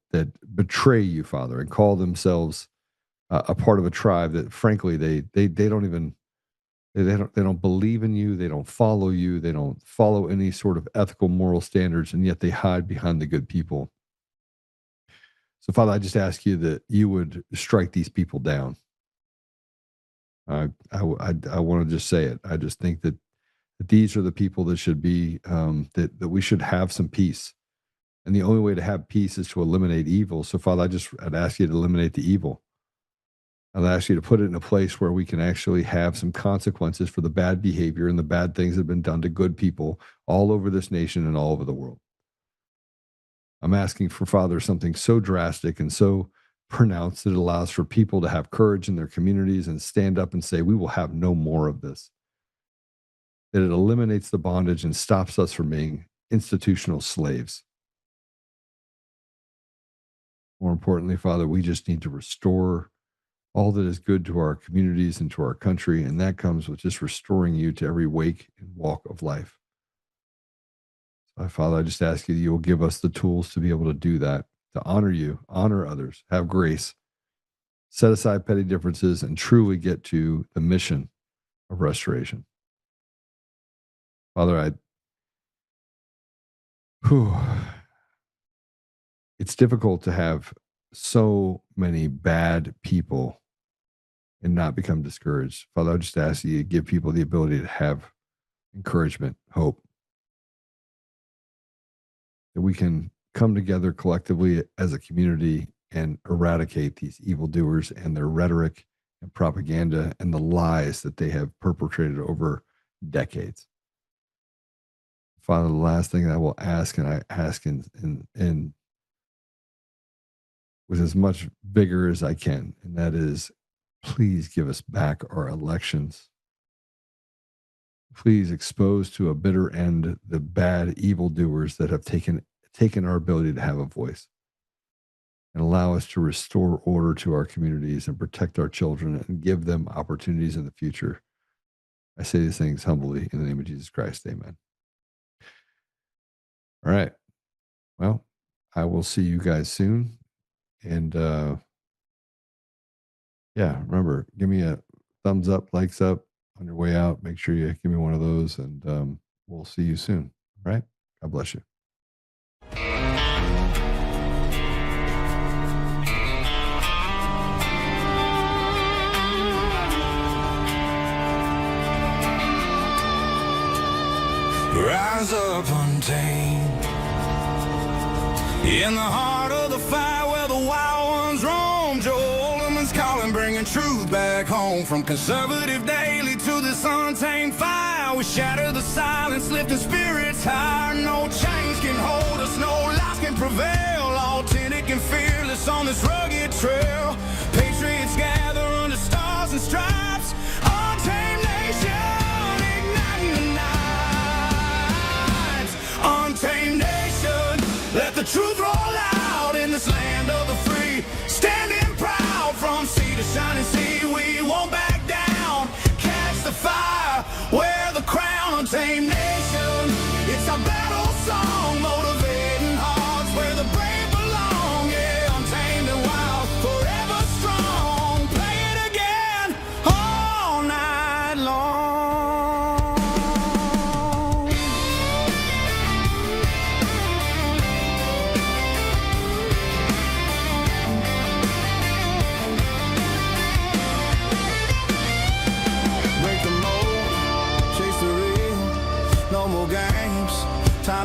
betray you, Father, and call themselves a part of a tribe that, frankly, they don't even they don't believe in you. They don't follow you. They don't follow any sort of ethical, moral standards, and yet they hide behind the good people. So, Father, I just ask you that you would strike these people down. I want to just say it. I just think that these are the people that should be that we should have some peace, and the only way to have peace is to eliminate evil. So, Father, I'd ask you to eliminate the evil. I'd ask you to put it in a place where we can actually have some consequences for the bad behavior and the bad things that have been done to good people all over this nation and all over the world. I'm asking for, Father, something so drastic and so pronounced that it allows for people to have courage in their communities and stand up and say, we will have no more of this. That it eliminates the bondage and stops us from being institutional slaves. More importantly, Father, we just need to restore all that is good to our communities and to our country, and that comes with just restoring you to every wake and walk of life. So, Father, I just ask you that you will give us the tools to be able to do that, to honor you, honor others, have grace, set aside petty differences, and truly get to the mission of restoration. Father, it's difficult to have so many bad people and not become discouraged. Father, I just ask you to give people the ability to have encouragement, hope, that we can come together collectively as a community and eradicate these evildoers and their rhetoric and propaganda and the lies that they have perpetrated over decades. Father, the last thing that I will ask, and I ask in with as much vigor as I can, and that is, please give us back our elections. Please expose to a bitter end the bad evildoers that have taken our ability to have a voice, and allow us to restore order to our communities and protect our children and give them opportunities in the future. I say these things humbly in the name of Jesus Christ. Amen. All right. Well, I will see you guys soon. And yeah, remember, give me a thumbs up, likes up on your way out. Make sure you give me one of those, and we'll see you soon. All right? God bless you. Rise up untamed in the heart of the fire where the wild ones roam. Joe Oltmann's calling, bringing truth back home. From conservative daily to this untamed fire, we shatter the silence, lifting spirits higher. No chains can hold us, no lies can prevail. Authentic and fearless on this rugged trail. Patriots gather under stars and stripes. Untamed nation, igniting the night. Untamed nation, let the truth roll out in this land of the free. Standing proud from sea to shining sea, we won't back down. Catch the fire, wear the crown. Untamed nation, it's our battle song, motivating hearts where the brave belong. Yeah, untamed and wild, forever strong. Play it again all night long.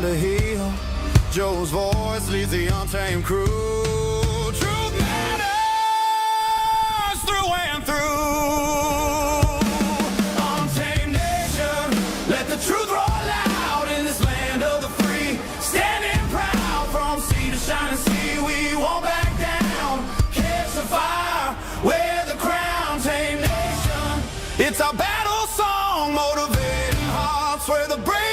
to heal. Joe's voice leads the Untamed crew. Truth matters through and through. Untamed nation, let the truth roll out in this land of the free. Standing proud from sea to shining sea, we won't back down. Catch the fire, wear the crown. Untamed nation, it's our battle song, motivating hearts where the brave